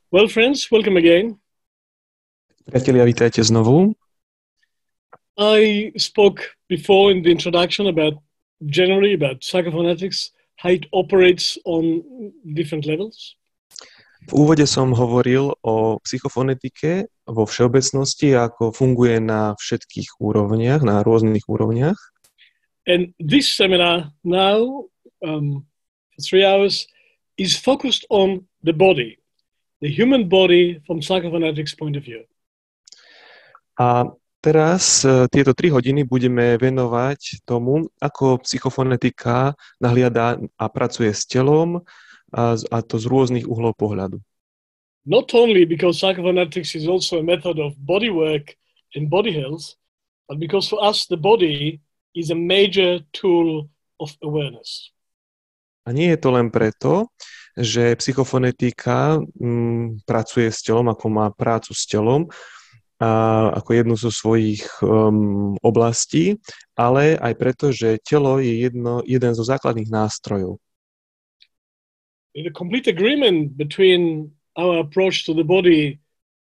Well, friends, welcome again. Priatelia, vítajte znovu. I spoke before in the introduction generally about psychophonetics, how it operates on different levels. V úvode som hovoril o psychofonetike vo všeobecnosti, ako funguje na všetkých úrovniach, na rôznych úrovniach. And this seminar now, for 3 hours, is focused on the body, the human body from psychophonetics point of view. A teraz tieto 3 hodiny budeme venovať tomu, ako psychofonetika nahliada a pracuje s telom, a to z rôznych uhlov pohľadu. Not only because psychophonetics is also a method of body work and body health, but because for us the body is a major tool of awareness. A nie je to len preto, že psychofonetika pracuje s telom, ako má prácu s telom, ako jednu zo svojich oblastí, ale aj preto, že telo je jeden zo základných nástrojov. In a complete agreement between our approach to the body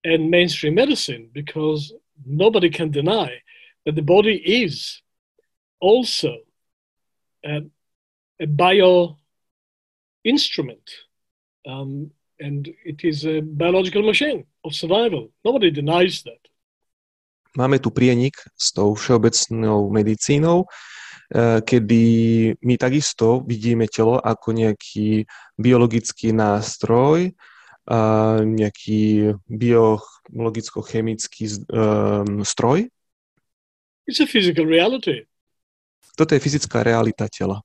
and mainstream medicine, because nobody can deny that the body is also a bio instrument, and it is a biological machine of survival. Nobody denies that. Máme tu prienik s tou všeobecnou medicínou, kedy my takisto vidíme telo ako nejaký biologický nástroj, nejaký biologicko-chemický stroj. It's a physical reality. Toto je fyzická realita tela.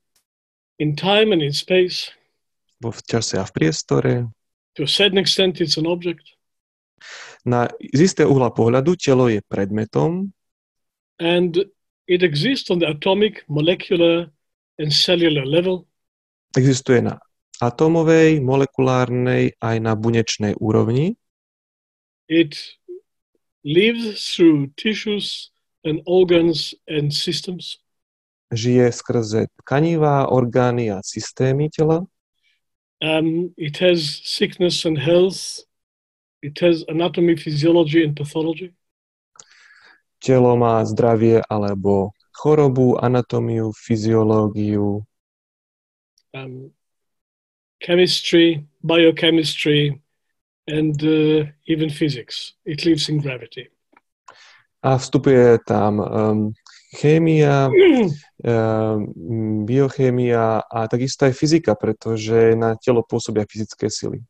In time and in space. V čase a v priestore. To a certain extent it's an object. Z istého uhla pohľadu telo je predmetom. And it exists on the atomic, molecular and cellular level. Existuje na atómovej, molekulárnej aj na bunečnej úrovni. It lives through tissues and organs and systems. Žije skrze tkanivá, orgány a systémy tela. It has sickness and health. It has anatomy, physiology and pathology. Telo má zdravie alebo chorobu, anatómiu, fyziológiu. Chemistry, biochemistry and even physics. It lives in gravity. A vstupuje tam chémia, biochémia a takisto aj fyzika, pretože na telo pôsobia fyzické sily.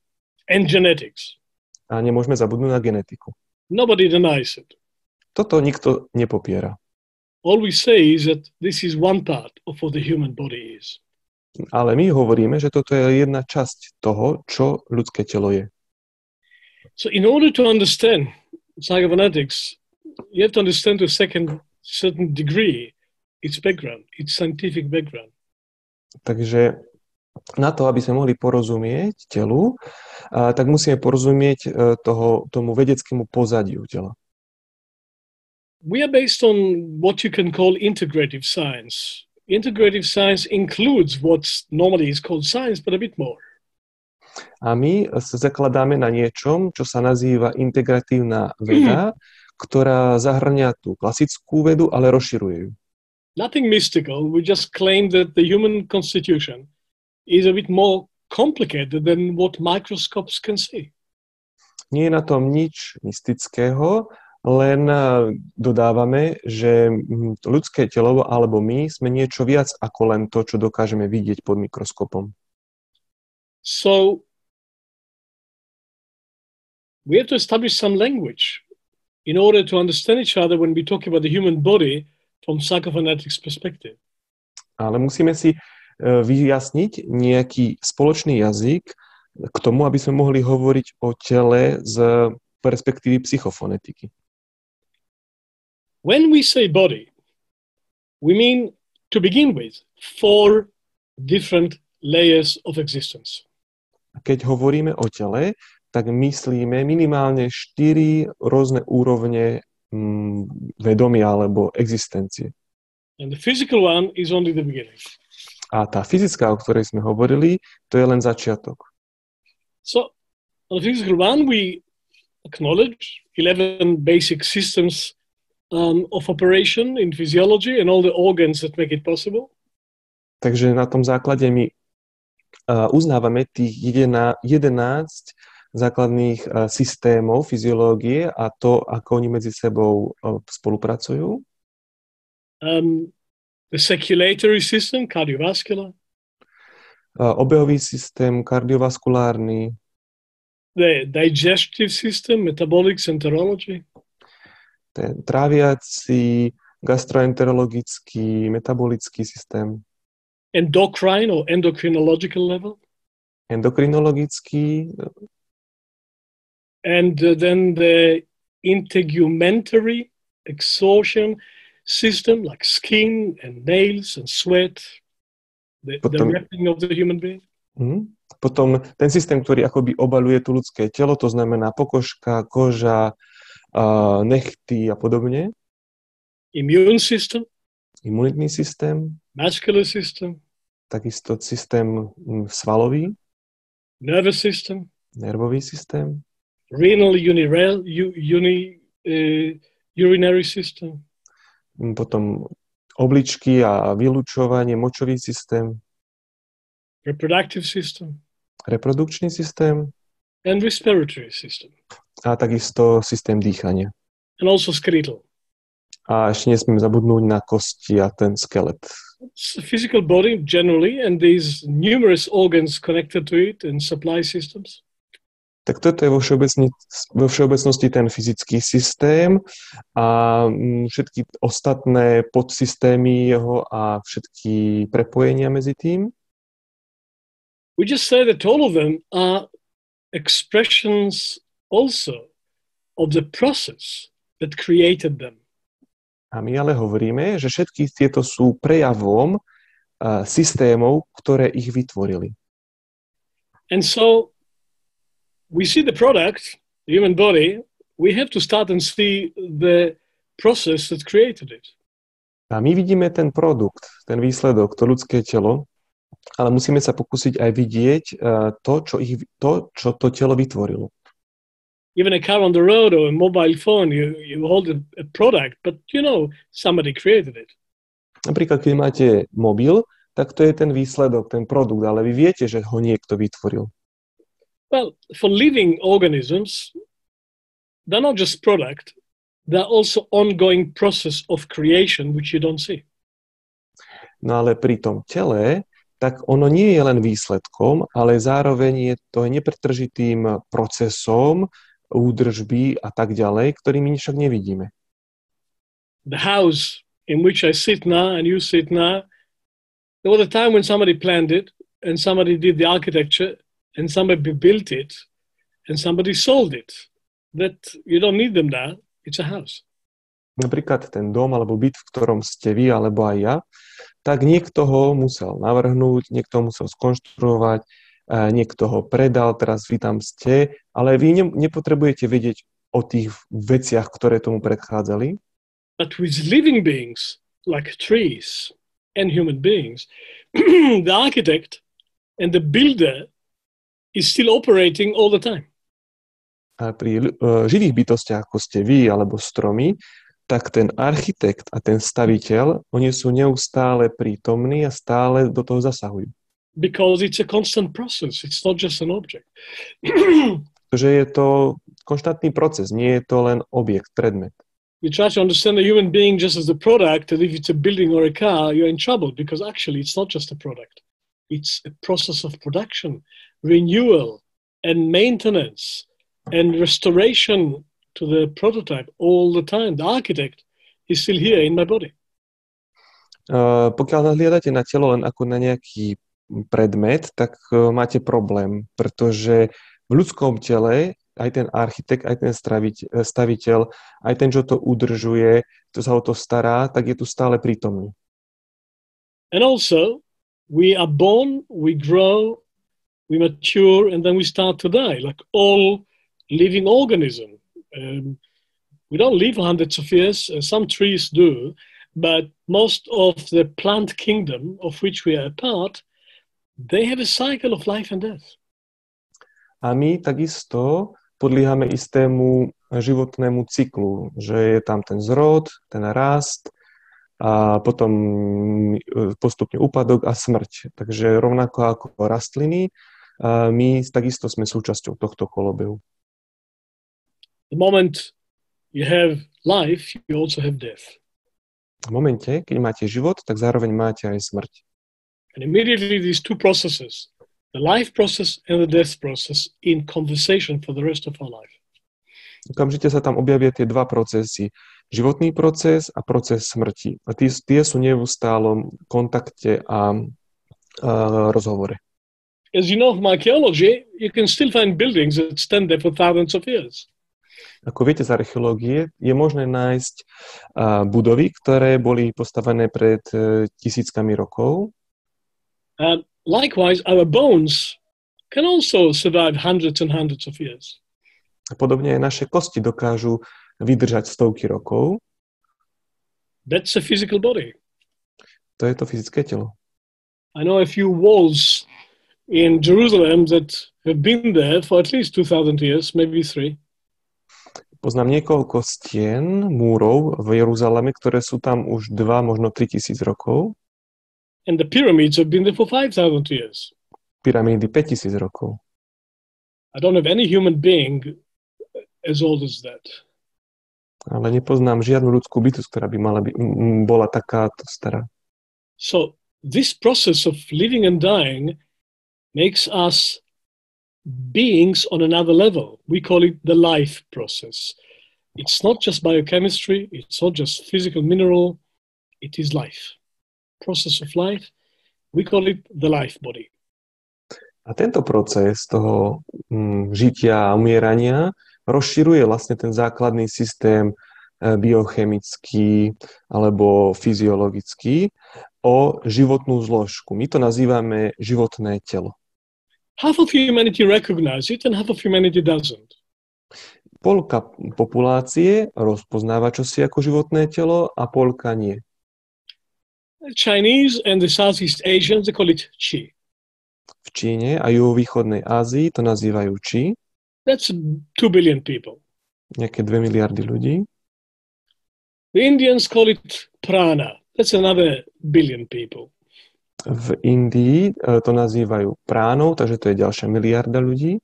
And genetics. A nemôžeme zabudnúť na genetiku. Nobody denies it. Toto nikto nepopiera. All we say is that this is one part of what the human body is. Ale my hovoríme, že toto je jedna časť toho, čo ľudské telo je. So in order to understand psychophonetics, you have to understand to a certain degree its background, its scientific background. Takže na to, aby sme mohli porozumieť telu, tak musíme porozumieť tomu vedeckému pozadiu tela. We are based on what you can call integrative science. Integrative science includes what normally is called science, but a bit more. A my sa zakladáme na niečom, čo sa nazýva integratívna veda, ktorá zahrňa tú klasickú vedu, ale rozširuje ju. Nothing mystical. We just claim that the human constitution is a bit more complicated than what microscopes can see. Nie je na tom nič mystického, len dodávame, že ľudské telo alebo my sme niečo viac ako len to, čo dokážeme vidieť pod mikroskopom. So we have to establish some language in order to understand each other when we talk about the human body from psychophonetics perspective. Ale musíme si vyjasniť nejaký spoločný jazyk k tomu, aby sme mohli hovoriť o tele z perspektívy psychofonetiky. When we say body, we mean, to begin with, 4 different layers of existence. Keď hovoríme o tele, tak myslíme minimálne 4 rôzne úrovne vedomia alebo existencie. And the physical one is only the beginning. A tá fyzická, o ktorej sme hovorili, to je len začiatok. So On the physical one, we acknowledge 11 basic systems of operation in physiology and all the organs that make it possible. Takže na tom základe my uznávame tých 11 základných systémov fyziológie a to, ako oni medzi sebou spolupracujú. The circulatory system, cardiovascular. Obehový systém, kardiovaskulárny. The digestive system, metabolics, enterology. Ten tráviaci, gastroenterologický, metabolický systém. Endocrine or endocrinological level. Endokrinologický. And then the integumentary exhaustion system, like skin and nails and sweat, the wrapping of the human being. Potom ten systém, ktorý akoby obaľuje to ľudské telo, to znamená pokožka, koža, nechty a podobne. Immune system. Imunitný systém. Muscular system. Takisto systém svalový. Nervous system. Nervový systém. Renal, urinary system. Potom obličky a vylučovanie, močový systém. Reproductive system. Reprodukčný systém. And respiratory system. A takisto systém dýchania. And also skeletal. A ešte nesmiem zabudnúť na kosti a ten skelet. It's a physical body generally and these numerous organs connected to it and supply systems. Tak toto je vo všeobecnosti ten fyzický systém a všetky ostatné podsystémy jeho a všetky prepojenia medzi tým. We just say that all of them are expressions also of the process that created them. A my ale hovoríme, že všetky tieto sú prejavom systémov, ktoré ich vytvorili. And so we see the product, the human body, we have to start and see the process that created it. A my vidíme ten produkt, ten výsledok, to ľudské telo, ale musíme sa pokúsiť aj vidieť to, čo to telo vytvorilo. Even a car on the road or a mobile phone, you hold a product, but you know somebody created it. Napríklad, keď máte mobil, tak to je ten výsledok, ten produkt, ale vy viete, že ho niekto vytvoril. Well, for living organisms, they're not just product, they're also ongoing process of creation, which you don't see. No ale pri tom tele, tak ono nie je len výsledkom, ale zároveň je to nepretržitým procesom údržby a tak ďalej, ktorý my však nevidíme. The house in which I sit now and you sit now, there was a time when somebody planned it and somebody did the architecture and somebody built it and somebody sold it. That you don't need them now, it's a house. Napríklad ten dom alebo byt, v ktorom ste vy alebo aj ja, tak niekto ho musel navrhnúť, niekto ho musel skonštruovať, niekto ho predal, teraz vy tam ste, ale vy nepotrebujete vedieť o tých veciach, ktoré tomu predchádzali. But with living beings, like trees and human beings, the architect and the builder is still operating all the time. A pri živých bytostiach, ako ste vy alebo stromy, tak ten architekt a ten staviteľ, oni sú neustále prítomní a stále do toho zasahujú. Because it's a constant process, it's not just an object. Že je to konštantný proces, nie je to len objekt, predmet. You try to understand a human being just as a product, and if it's a building or a car, you're in trouble because actually it's not just a product. It's a process of production, renewal, and maintenance, and restoration to the prototype all the time. The architect is still here in my body. Pokiaľ nahliadate na telo len ako na nejaký predmet, tak máte problém, pretože v ľudskom tele aj ten architekt, aj ten staviteľ, aj ten, čo to udržuje, čo sa o to stará, tak je tu stále prítomný. And also, we are born, we grow, we mature, and then we start to die, like all living organisms. We don't live hundreds of years, some trees do, but most of the plant kingdom of which we are a part, they have a cycle of life and death. A my takisto podliehame istému životnému cyklu, že je tam ten zrod, ten rast a potom postupne úpadok a smrť. Takže rovnako ako rastliny, my takisto sme súčasťou tohto kolobehu. The moment you have life, you also have death. V momente, keď máte život, tak zároveň máte aj smrť. And immediately these two processes, the life process and the death process, in conversation for the rest of our life. Okamžite sa tam objavia tie dva procesy. Životný proces a proces smrti. A tie sú v neustálom kontakte a rozhovore. As you know from archaeology, you can still find buildings that stand there for thousands of years. Ako viete z archeológie, je možné nájsť budovy, ktoré boli postavené pred tisíckami rokov. Likewise, our bones can also survive hundreds and hundreds of years. A podobne aj naše kosti dokážu vydržať stovky rokov. That's a physical body. To je to fyzické telo. I know a few walls in Jerusalem that have been there for at least 2,000 years, maybe 3. Poznám niekoľko stien, múrov v Jeruzaleme, ktoré sú tam už 2, možno 3,000 rokov. And the pyramids have been there for 5,000 years. Pyramídy 5,000 rokov. I don't have any human being as old as that. Ale nepoznám žiadnu ľudskú bytosť, ktorá by bola takáto stará. So this process of living and dying makes us beings on another level. We call it the life process. It's not just biochemistry, it's not just physical mineral, it is life. Process of life, we call it the life body. A tento proces toho žitia a umierania rozširuje vlastne ten základný systém biochemický alebo fyziologický o životnú zložku. My to nazývame životné telo. Half of humanity recognize it and half of humanity doesn't. Polka populácie rozpoznáva čosi ako životné telo a polka nie. The Chinese and the Southeast Asians, they call it qi. V Číne a juhovýchodnej Ázii to nazývajú qi. That's 2 billion people. Nejaké 2 miliardy ľudí. The Indians call it prana. That's another billion people. V Indii to nazývajú pránou, takže to je ďalšia miliarda ľudí.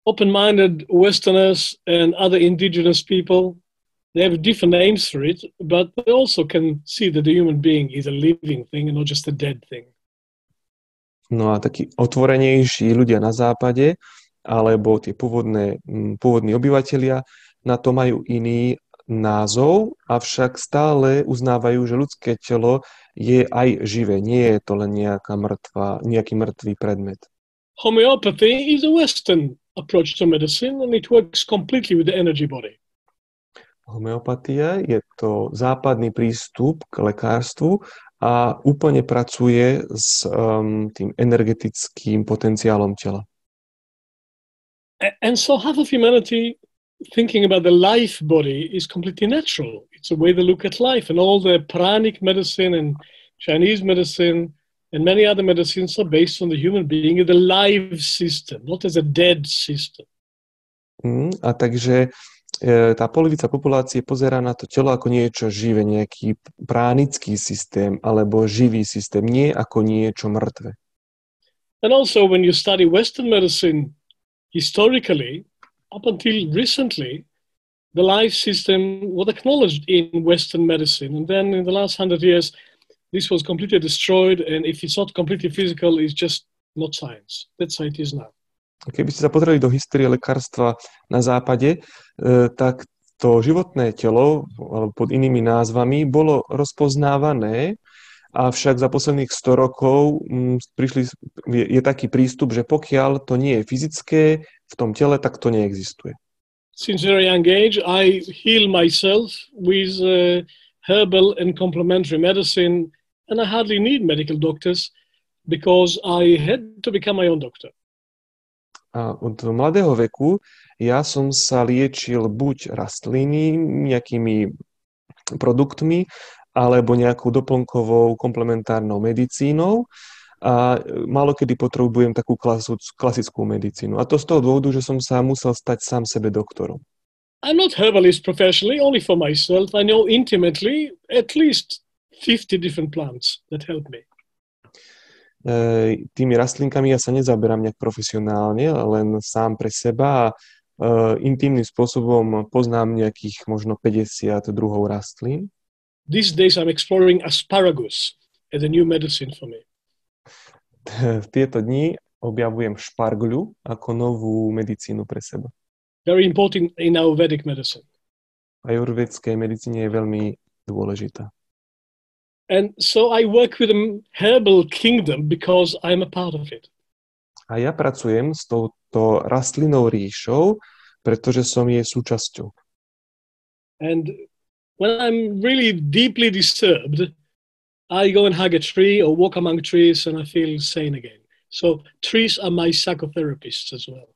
Open-minded Westerners and other indigenous people, they have different names for it, but they also can see that the human being is a living thing and not just a dead thing. No a takí otvorenejší ľudia na západe, alebo tie pôvodní obyvatelia, na to majú iný názov, avšak stále uznávajú, že ľudské telo je aj živé, nie je to len nejaký mŕtvý predmet. Homeopathy is a Western approach to medicine and it works completely with the energy body. Homeopatia je to západný prístup k lekárstvu a úplne pracuje s tým energetickým potenciálom tela. And so half of humanity thinking about the life body is completely natural. It's a way they look at life, and all the pranic medicine and Chinese medicine and many other medicines are based on the human being as a live system, not as a dead system. A takže tá polovica populácie pozerá na to telo ako niečo živé, nejaký pránický systém alebo živý systém, nie ako niečo mŕtve. And also when you study Western medicine historically, up until recently, the life system was acknowledged in Western medicine. And then in the last 100 years, this was completely destroyed. And if it's not completely physical, it's just not science. That's how it is now. Keby ste sa pozreli do histórie lekárstva na západe, tak to životné telo, alebo pod inými názvami, bolo rozpoznávané, avšak za posledných 100 rokov je taký prístup, že pokiaľ to nie je fyzické v tom tele, tak to neexistuje. Since a very young age, I heal myself with herbal and complementary medicine, and I hardly need medical doctors because I had to become my own doctor. A od mladého veku ja som sa liečil buď rastliny, nejakými produktmi, alebo nejakou doplnkovou komplementárnou medicínou. a málo kedy potrebujem takú klasickú medicínu. A to z toho dôvodu, že som sa musel stať sám sebe doktorom. I'm not herbalist professionally, only for myself. I know intimately at least 50 different plants that help me. Tými rastlinkami ja sa nezaberám nejak profesionálne, len sám pre seba a intimným spôsobom poznám nejakých možno 50 druhov rastlín. These days I'm exploring asparagus as a new medicine for me. V tieto dni objavujem špargľu ako novú medicínu pre seba. Very important in our Vedic medicine. V ajurvédskej medicíne je veľmi dôležitá. And so I work with the herbal kingdom because I'm a part of it. A ja pracujem s touto rastlinnou ríšou, pretože som jej súčasťou. And when I'm really deeply disturbed, I go and hug a tree or walk among trees and I feel sane again. So trees are my psychotherapists as well.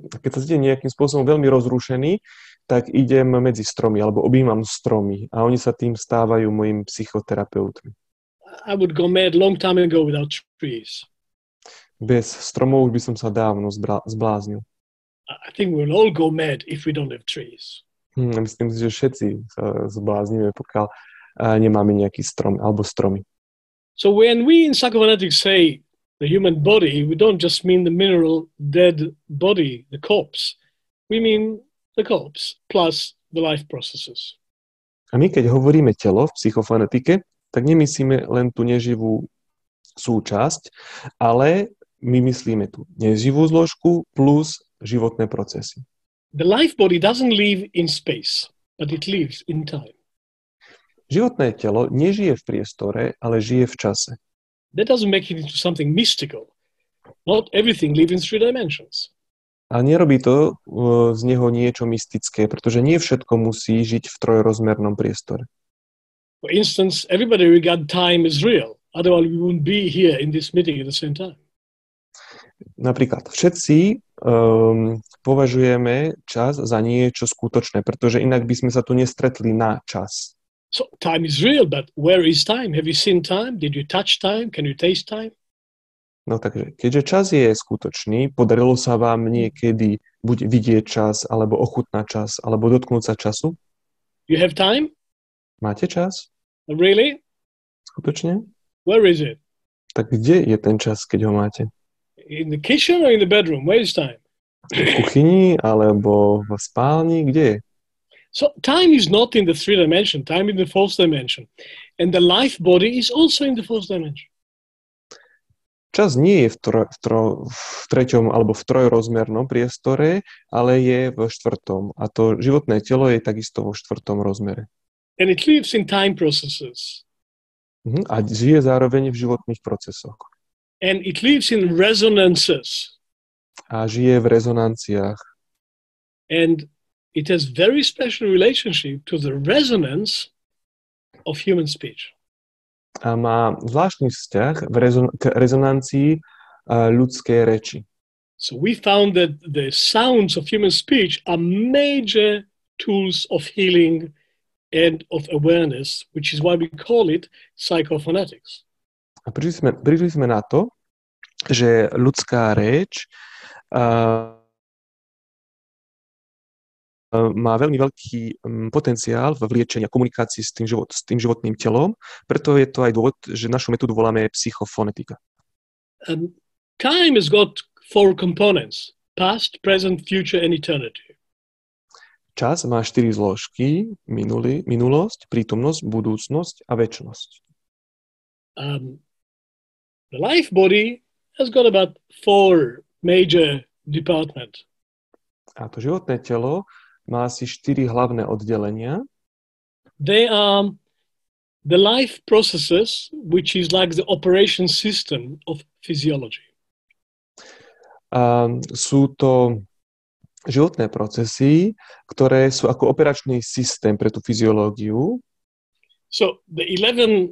Keď sa cítim nejakým spôsobom veľmi rozrušený, tak idem medzi stromy alebo objímam stromy a oni sa tým stávajú mojimi psychoterapeutmi. I would go mad long time ago without trees. Bez stromov už by som sa dávno zbláznil. I think we'll all go mad if we don't have trees. Myslím si, že všetci sa zbláznime, pokiaľ nemáme nejaký strom alebo stromy. So when we in Psychophonetics say the human body, we don't just mean the mineral dead body, the corpse. We mean the corpse plus the life processes. A my, keď hovoríme telo v psychofonetike, tak nemyslíme len tú neživú súčasť, ale my myslíme tú neživú zložku plus životné procesy. The life body doesn't live in space, but it lives in time. Životné telo nežije v priestore, ale žije v čase. That doesn't make it into something mystical. Not everything lives in 3 dimensions. A nerobí to z neho niečo mystické, pretože nie všetko musí žiť v trojrozmernom priestore. For instance, everybody regard time as real. Otherwise, we wouldn't be here in this meeting at the same time. Napríklad, všetci považujeme čas za niečo skutočné, pretože inak by sme sa tu nestretli na čas. So time is real, but where is time? Have you seen time? Did you touch time? Can you taste time? No takže, keďže čas je skutočný, podarilo sa vám niekedy buď vidieť čas, alebo ochutnať čas, alebo dotknúť sa času? You have time? Máte čas? Really? Skutočne? Where is it? Tak kde je ten čas, keď ho máte? In the kitchen or in the bedroom? Where is time? V kuchyni, alebo v spálni? Kde je? So time is not in the 3 dimension. Time is in the 4th dimension. And the life body is also in the 4th dimension. Čas nie je v treťom alebo v trojrozmernom priestore, ale je v štvrtom. A to životné telo je takisto vo štvrtom rozmere. And it lives in time processes. A žije zároveň v životných procesoch. And it lives in resonances. A žije v rezonanciách. And it has very special relationship to the resonance of human speech. A má zvláštny vzťah k rezonancii ľudskej reči. So we found that the sounds of human speech are major tools of healing and of awareness, which is why we call it psychophonetics. A prišli sme na to, že ľudská reč má veľmi veľký potenciál v liečení a komunikácii s tým životným telom. Preto je to aj dôvod, že našu metódu voláme psychofonetika. Time has got 4 components: past, present, future and eternity. Čas má 4 zložky: minulosť, prítomnosť, budúcnosť a večnosť. The life body has got about 4 major departments. A to životné telo má asi 4 hlavné oddelenia. They are the life processes, which is like the operation system of physiology. Sú to životné procesy, ktoré sú ako operačný systém pre tú fyziológiu. So the 11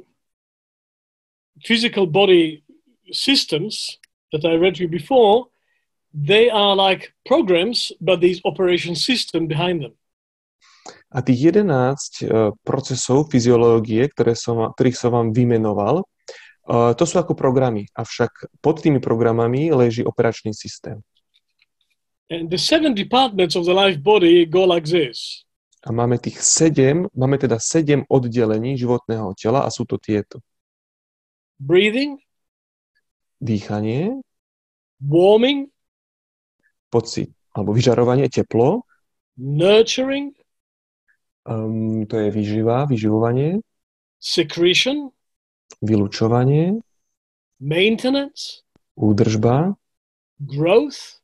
physical body systems that I read you before, they are like programs, but there's operation system behind them. A tých 11 procesov fyziológie, ktorých som vám vymenoval, To sú ako programy, avšak pod tými programami leží operačný systém. And the 7 departments of the life body go like this. A máme teda 7 oddelení životného tela a sú to tieto. Breathing, Dýchanie, warming, pocit, alebo vyžarovanie, teplo, nurturing, to je vyživovanie, secretion, vylučovanie, maintenance, údržba, growth,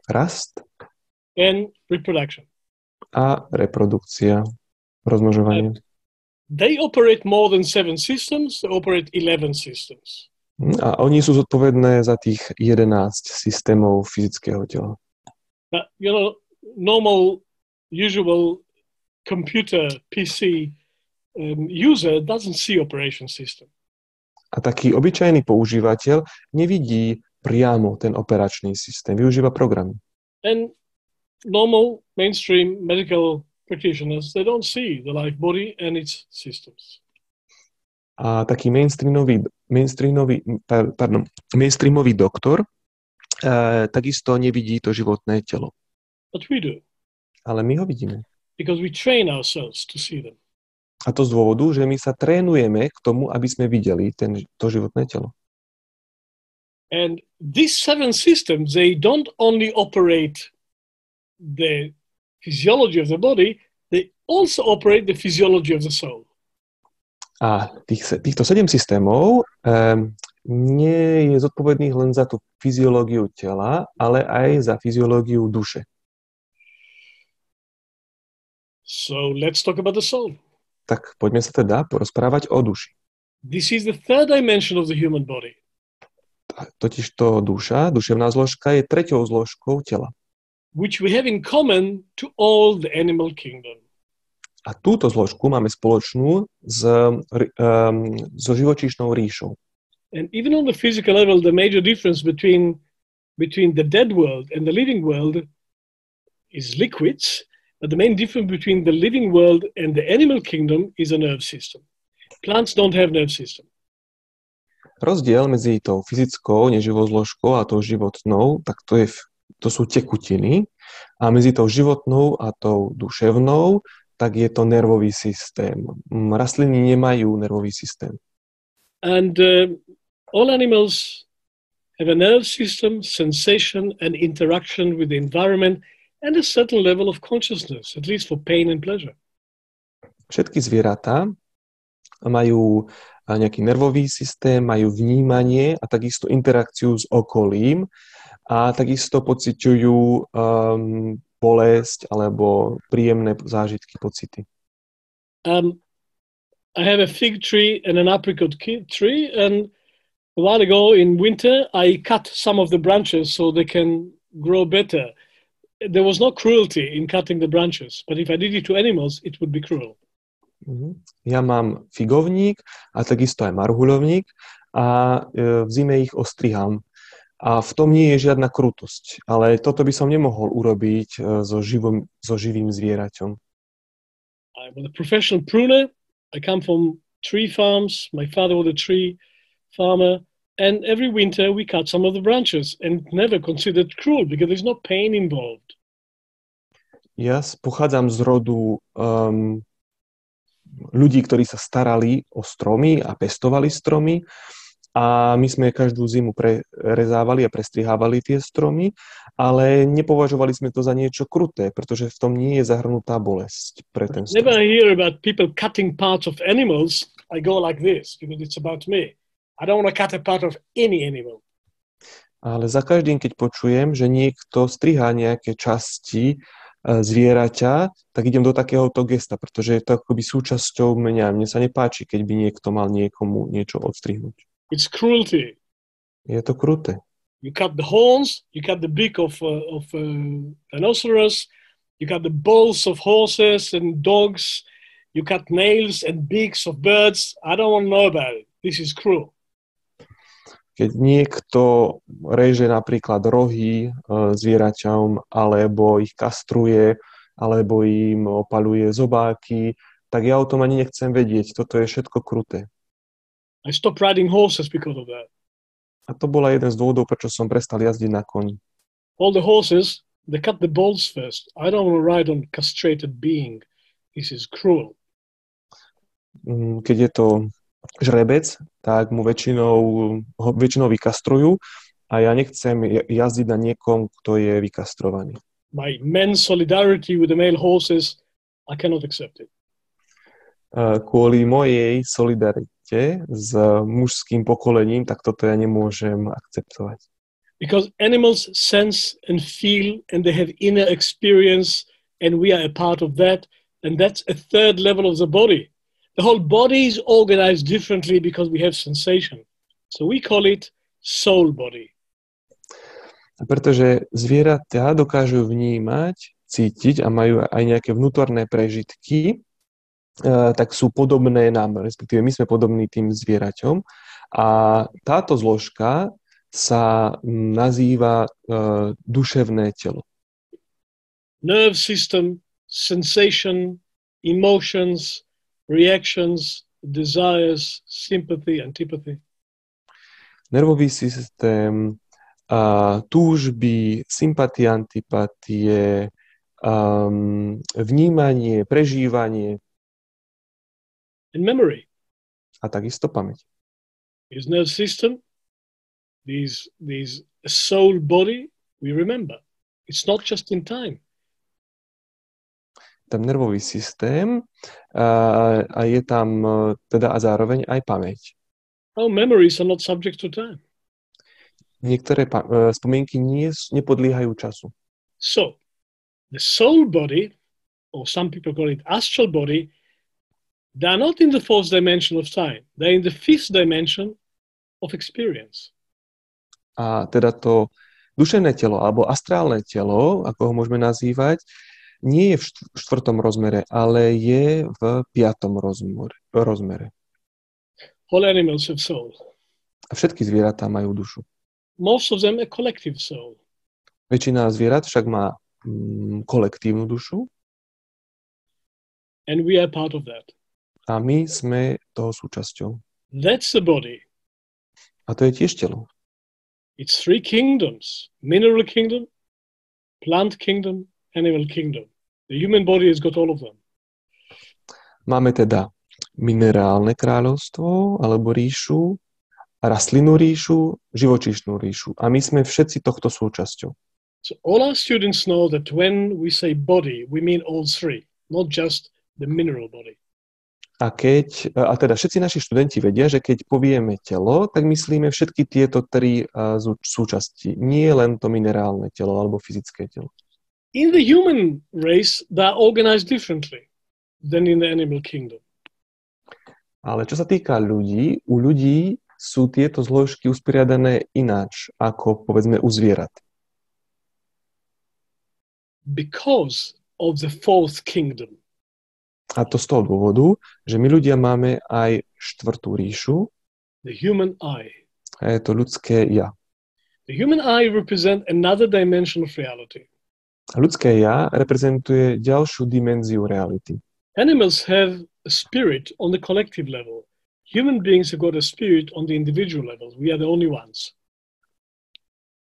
rast and reproduction. a reprodukcia, rozmnožovanie. They operate more than 7 systems, they operate 11 systems. A oni sú zodpovedné za tých 11 systémov fyzického tela. But, normal, usual computer PC user doesn't see operation system. A taký obyčajný používateľ nevidí priamo ten operačný systém, využíva programy. And normal mainstream medical practitioners, they don't see the life body and its systems. A taký mainstreamový doktor takisto nevidí to životné telo. But we do. Ale my ho vidíme. Because we train ourselves to see them. A to z dôvodu, že my sa trénujeme k tomu, aby sme videli to životné telo. And these 7 systems, they don't only operate the physiology of the body, they also operate the physiology of the soul. A týchto 7 systémov nie je zodpovedných len za tú fyziológiu tela, ale aj za fyziológiu duše. So let's talk about the soul. Tak poďme sa teda porozprávať o duši. This is the third dimension of the human body. Totižto duševná zložka je treťou zložkou tela. Which we have in common to all the animal kingdom. A túto zložku máme spoločnú so živočíšnou ríšou. And even on the physical level, the major difference between the dead world and the living world is liquids, but the main difference between the living world and the animal kingdom is a nerve system. Plants don't have nerve system. Rozdiel medzi tou fyzickou neživou zložkou a tou životnou, tak to sú tekutiny, a medzi tou životnou a tou duševnou, tak je to nervový systém. Rastliny nemajú nervový systém. And all animals have a nerve system, sensation and interaction with the environment and a certain level of consciousness, at least for pain and pleasure. Všetky zvieratá majú nejaký nervový systém, majú vnímanie a takisto interakciu s okolím a takisto pociťujú bolesť alebo príjemné zážitky, pocity. I have a fig tree and an apricot tree, and a while ago in winter I cut some of the branches so they can grow better. There was no cruelty in cutting the branches, but if I did it to animals, it would be cruel. Ja mám figovník a takisto aj marhuľovník a v zime ich ostriham. A v tom nie je žiadna krutosť, ale toto by som nemohol urobiť so živým zvieraťom. I'm a professional pruner. I come from tree farms. My father was a tree farmer. And every winter we cut some of the branches and never considered cruel because there's no pain involved. Ja pochádzam z rodu ľudí, ktorí sa starali o stromy a pestovali stromy. A my sme každú zimu prerezávali a prestrihávali tie stromy, ale nepovažovali sme to za niečo kruté, pretože v tom nie je zahrnutá bolesť pre ten strom. Whenever I hear about people cutting parts of animals, I go like this, because it's about me. I don't want to cut a part of any animal. Ale za každým, keď počujem, že niekto strihá nejaké časti zvieraťa, tak idem do takéhoto gesta, pretože je to akoby súčasťou mňa. Mne sa nepáči, keď by niekto mal niekomu niečo odstrihnúť. It's cruelty. Je to kruté. You cut the horns, you cut the beak of rhinoceros, you cut the balls of horses and dogs, you cut nails and beaks of birds. I don't want to know about it. This is cruel. Keď niekto reže napríklad rohy zvieraťom, alebo ich kastruje, alebo im opaľuje zobáky, tak ja o tom ani nechcem vedieť. Toto je všetko kruté. I stopped riding horses because of that. A to bola jeden z dôvodov, prečo som prestal jazdiť na koni. All the horses, they cut the balls first. I don't want to ride on castrated being. This is cruel. Keď je to žrebec, tak mu väčšinou vykastrujú a ja nechcem jazdiť na niekom, kto je vykastrovaný. My men's solidarity with the male horses, I cannot accept it. Kvôli mojej solidarite s mužským pokolením, tak toto ja nemôžem akceptovať. Because animals sense and feel and they have inner experience and we are a part of that, and that's a third level of the body. The whole body is organized differently because we have sensation. So we call it soul body. Pretože zvieratá dokážu vnímať, cítiť a majú aj nejaké vnútorné prežitky, tak sú podobné nám, respektíve my sme podobní tým zvieraťom. A táto zložka sa nazýva duševné telo. Nerve system, sensation, emotions, reactions, desires, sympathy, antipathy. Nervový systém, túžby, sympatie, antipatie, vnímanie, prežívanie. And memory. A takisto pamäť. His nerve system, these soul body, we remember. It's not just in time. Tam nervový systém a je tam teda a zároveň aj pamäť. Our memories are not subject to time. Niektoré spomienky nepodliehajú času. So, the soul body, or some people call it astral body, they are not in the fourth dimension of time. They're in the fifth dimension of experience. A teda to duševné telo, alebo astrálne telo, ako ho môžeme nazývať, nie je v štvrtom rozmere, ale je v piatom rozmere. All animals have soul. A všetky zvieratá majú dušu. Most of them a collective soul. Väčšina zvierat však má kolektívnu dušu. And we are part of that. A my sme toho súčasťou. That's the body. A to je tiež telo. It's three kingdoms: mineral kingdom, plant kingdom, animal kingdom. The human body has got all of them. Máme teda minerálne kráľovstvo alebo ríšu, rastlinnú ríšu, živočíšnu ríšu. A my sme všetci tohto súčasťou. So all our students know that when we say body, we mean all three, not just the mineral body. A teda všetci naši študenti vedia, že keď povieme telo, tak myslíme všetky tieto tri súčasti. Nie len to minerálne telo alebo fyzické telo. In the human race, they are organized differently than in the animal kingdom. Ale čo sa týka ľudí, u ľudí sú tieto zložky usporiadané ináč, ako povedzme u zvierat. Because of the fourth kingdom. A to z toho dôvodu, že my ľudia máme aj štvrtú ríšu. The human eye. A je to ľudské ja. The human eye represents another dimension of reality. A ľudské ja reprezentuje ďalšiu dimenziu reality. Animals have a spirit on the collective level. Human beings have got a spirit on the individual level. We are the only ones.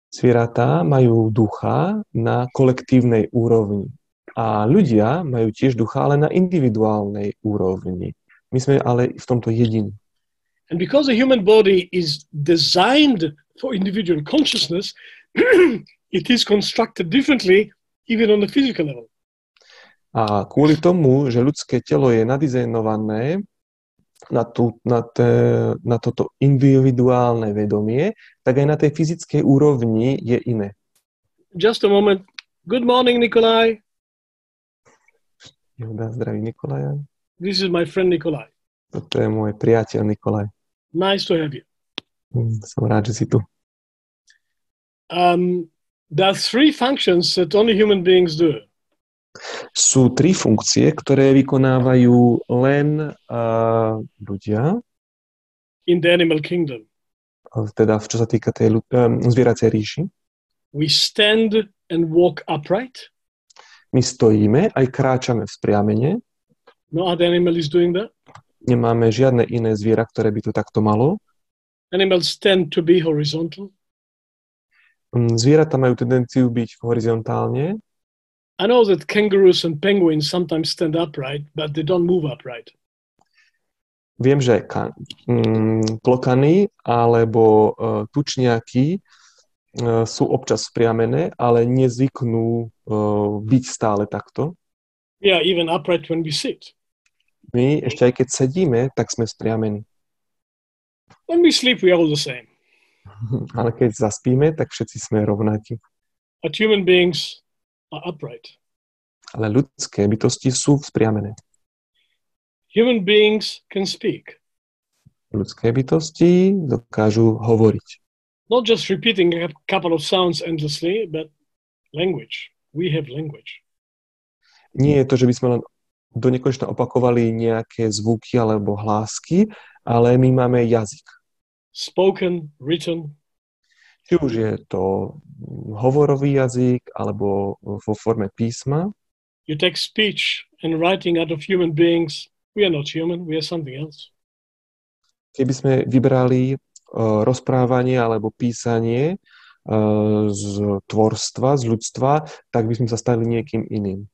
Zvieratá majú ducha na kolektívnej úrovni. A ľudia majú tiež ducha, ale na individuálnej úrovni. My sme ale v tomto jediní. And because the human body is designed for individual consciousness, it is constructed differently even on the physical level. A kvôli tomu, že ľudské telo je nadizajnované na toto individuálne vedomie, tak aj na tej fyzickej úrovni je iné. Just a moment. Good morning, Nikolaj. Zdraví Nikolaja. This is my friend Nikolaj. Toto je môj priateľ Nikolaj. Nice to have you. Som rád, že si tu. There are three functions that only human beings do. Sú tri funkcie, ktoré vykonávajú len ľudia. In the animal kingdom. Teda, čo sa týka tej zvieracej ríši. We stand and walk upright. My stojíme, aj kráčame vzpriamene. No other animal is doing that. Nemáme žiadne iné zviera, ktoré by to takto malo. Animals tend to be horizontal. Zvieratá majú tendenciu byť horizontálne. I know that kangaroos and penguins sometimes stand upright, but they don't move upright. Viem, že klokany alebo tučniaky sú občas spriamené, ale nezvyknú byť stále takto. Yeah, even upright when we sit. My ešte aj keď sedíme, tak sme spriamení. When we sleep, we are all the same. Ale keď zaspíme, tak všetci sme rovnakí. But human beings are upright. Ale ľudské bytosti sú spriamené. Human beings can speak. Ľudské bytosti dokážu hovoriť. Not just repeating a couple of sounds endlessly, but language. We have language. Nie je to, že by sme len do nekonečna opakovali nejaké zvuky alebo hlásky, ale my máme jazyk. Spoken, written. Či už je to hovorový jazyk alebo vo forme písma. You take speech and writing out of human beings. We are not human, we are something else. Keby sme vybrali rozprávanie alebo písanie z tvorstva, z ľudstva, tak by sme sa stali niekým iným.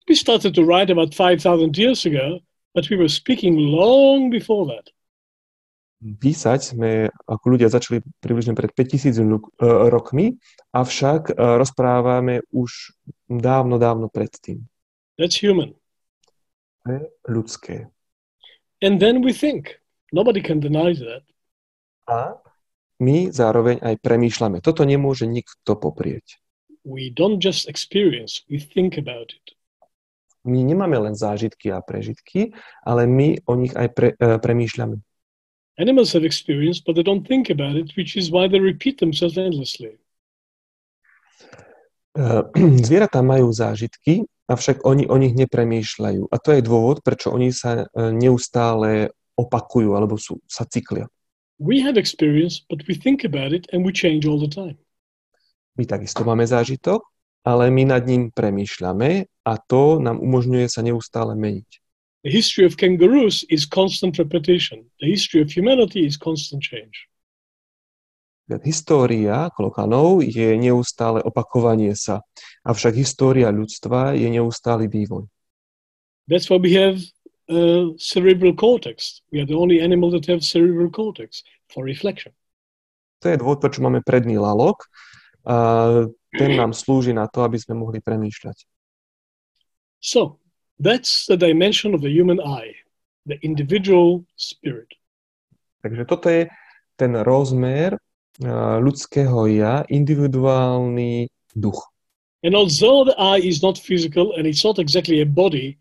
We started to write about 5,000 years ago, but we were speaking long before that. Písať sme ako ľudia začali približne pred 5000 rokmi, avšak rozprávame už dávno predtým. That's human. To je ľudské. And then we think. Nobody can deny that. A my zároveň aj premýšľame. Toto nemôže nikto poprieť. We don't just experience, we think about it. My nemáme len zážitky a prežitky, ale my o nich aj premýšľame. Animals have experience, but they don't think about it, which is why they repeat themselves endlessly. Zvieratá majú zážitky, avšak oni o nich nepremýšľajú. A to je dôvod, prečo oni sa neustále opakujú alebo sa cyklia. We have experience, but we think about it and we change all the time. My takisto máme zážitok, ale my nad ním premýšľame a to nám umožňuje sa neustále meniť. The history of kangaroos is constant repetition. The history of humanity is constant change. História klokanov je neustále opakovanie sa, avšak história ľudstva je neustály vývoj. That's why we have cerebral cortex. We are the only animal that have cerebral cortex for reflection. To je dôvod, prečo máme predný lalok. Ten nám slúži na to, aby sme mohli premýšľať. So, that's the dimension of the human eye, the individual spirit. Takže toto je ten rozmer ľudského ja, individuálny duch. And although the eye is not physical and it's not exactly a body,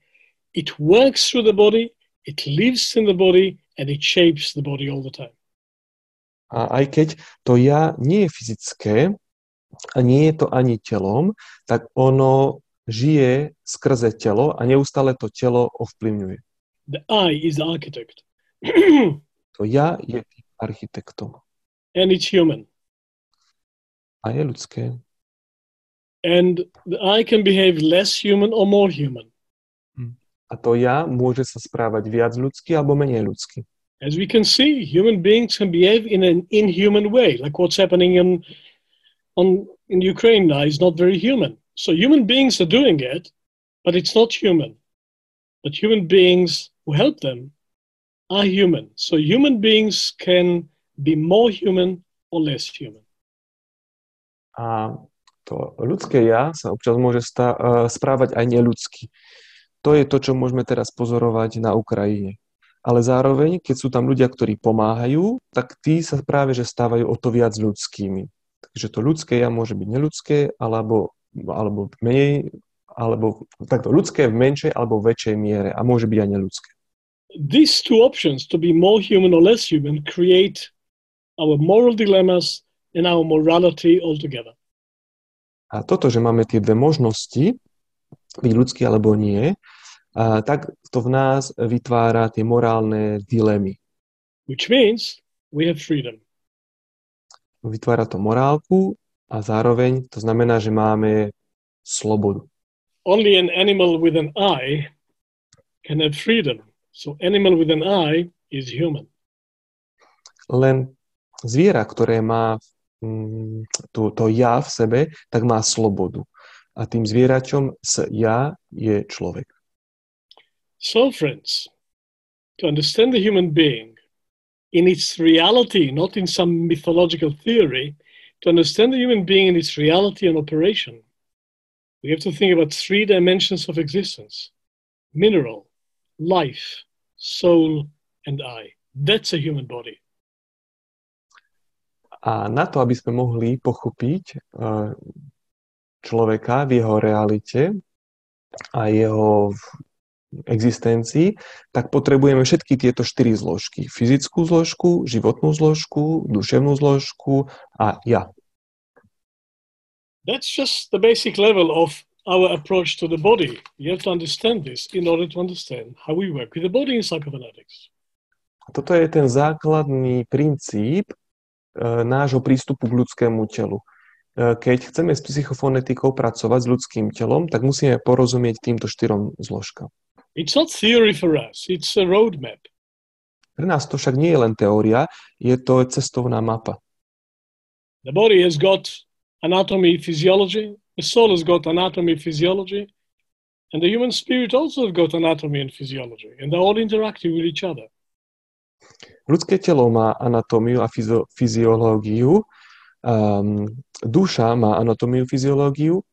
it works through the body, it lives in the body, and it shapes the body all the time. A aj keď to ja nie je fyzické a nie je to ani telom, tak ono žije skrze telo a neustále to telo ovplyvňuje. The eye is the architect. To ja je tým architektom. And it's human. A je ľudské. And the eye can behave less human or more human. A to ja môže sa správať viac ľudsky alebo menej ľudsky. As we can see, human beings can behave in an inhuman way, like what's happening in Ukraine now is not very human. So human beings are doing it, but it's not human. But human beings who help them are human. So human beings can be more human or less human. A to ľudské ja sa občas môže správať aj neľudsky. To je to, čo môžeme teraz pozorovať na Ukrajine. Ale zároveň, keď sú tam ľudia, ktorí pomáhajú, tak tí sa práve že stávajú o to viac ľudskými. Takže to ľudské ja môže byť neľudské, alebo menej, alebo takto ľudské v menšej alebo väčšej miere a môže byť aj neľudské. These two options, to be more human or less human, create our moral dilemmas and our morality altogether. A toto, že máme tie dve možnosti, byť ľudský alebo nie, tak to v nás vytvára tie morálne dilemy. Which means we have freedom. Vytvára to morálku a zároveň to znamená, že máme slobodu. Only an animal with an eye can have freedom. So animal with an eye is human. Len zviera, ktoré má to ja v sebe, tak má slobodu. A tým zvieračom s ja je človek. So, friends, to understand the human being in its reality, not in some mythological theory, to understand the human being in its reality and operation, we have to think about 3 dimensions of existence: mineral, life, soul, and I. That's a human body. A na to, aby sme mohli pochopiť človeka v jeho realite a jeho existencii, tak potrebujeme všetky tieto 4 zložky. Fyzickú zložku, životnú zložku, duševnú zložku a ja. That's just the basic level of our approach to the body. You have to understand this in order to understand how we work with the body in psychophonetics. Toto je ten základný princíp nášho prístupu k ľudskému telu. Keď chceme s psychofonetikou pracovať s ľudským telom, tak musíme porozumieť týmto 4 zložkám. It's not theory for us, it's a roadmap. Pre nás to však nie je len teória, je to cestovná mapa. The body has got anatomy, physiology, the soul has got anatomy, physiology, and the human spirit also has got anatomy and physiology, and they're all interacting with each other. Ľudské telo má anatómiu a fyziológiu, duša má anatómiu, fyziológiu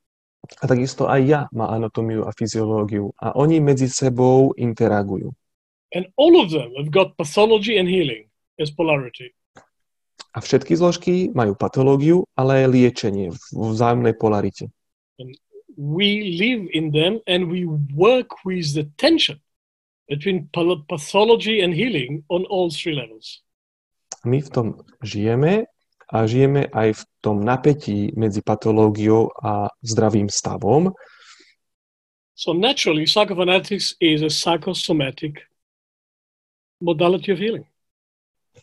a takisto aj ja má anatómiu a fyziológiu a oni medzi sebou interagujú. And all of them have got pathology and healing as polarity. A všetky zložky majú patológiu, ale aj liečenie v vzájomnej polarite. And we live in them and we work with the tension between pathology and healing on all 3 levels. My v tom žijeme a žijeme aj v tom napätí medzi patológiou a zdravým stavom. So naturally, psychophonetics is a psychosomatic modality of healing.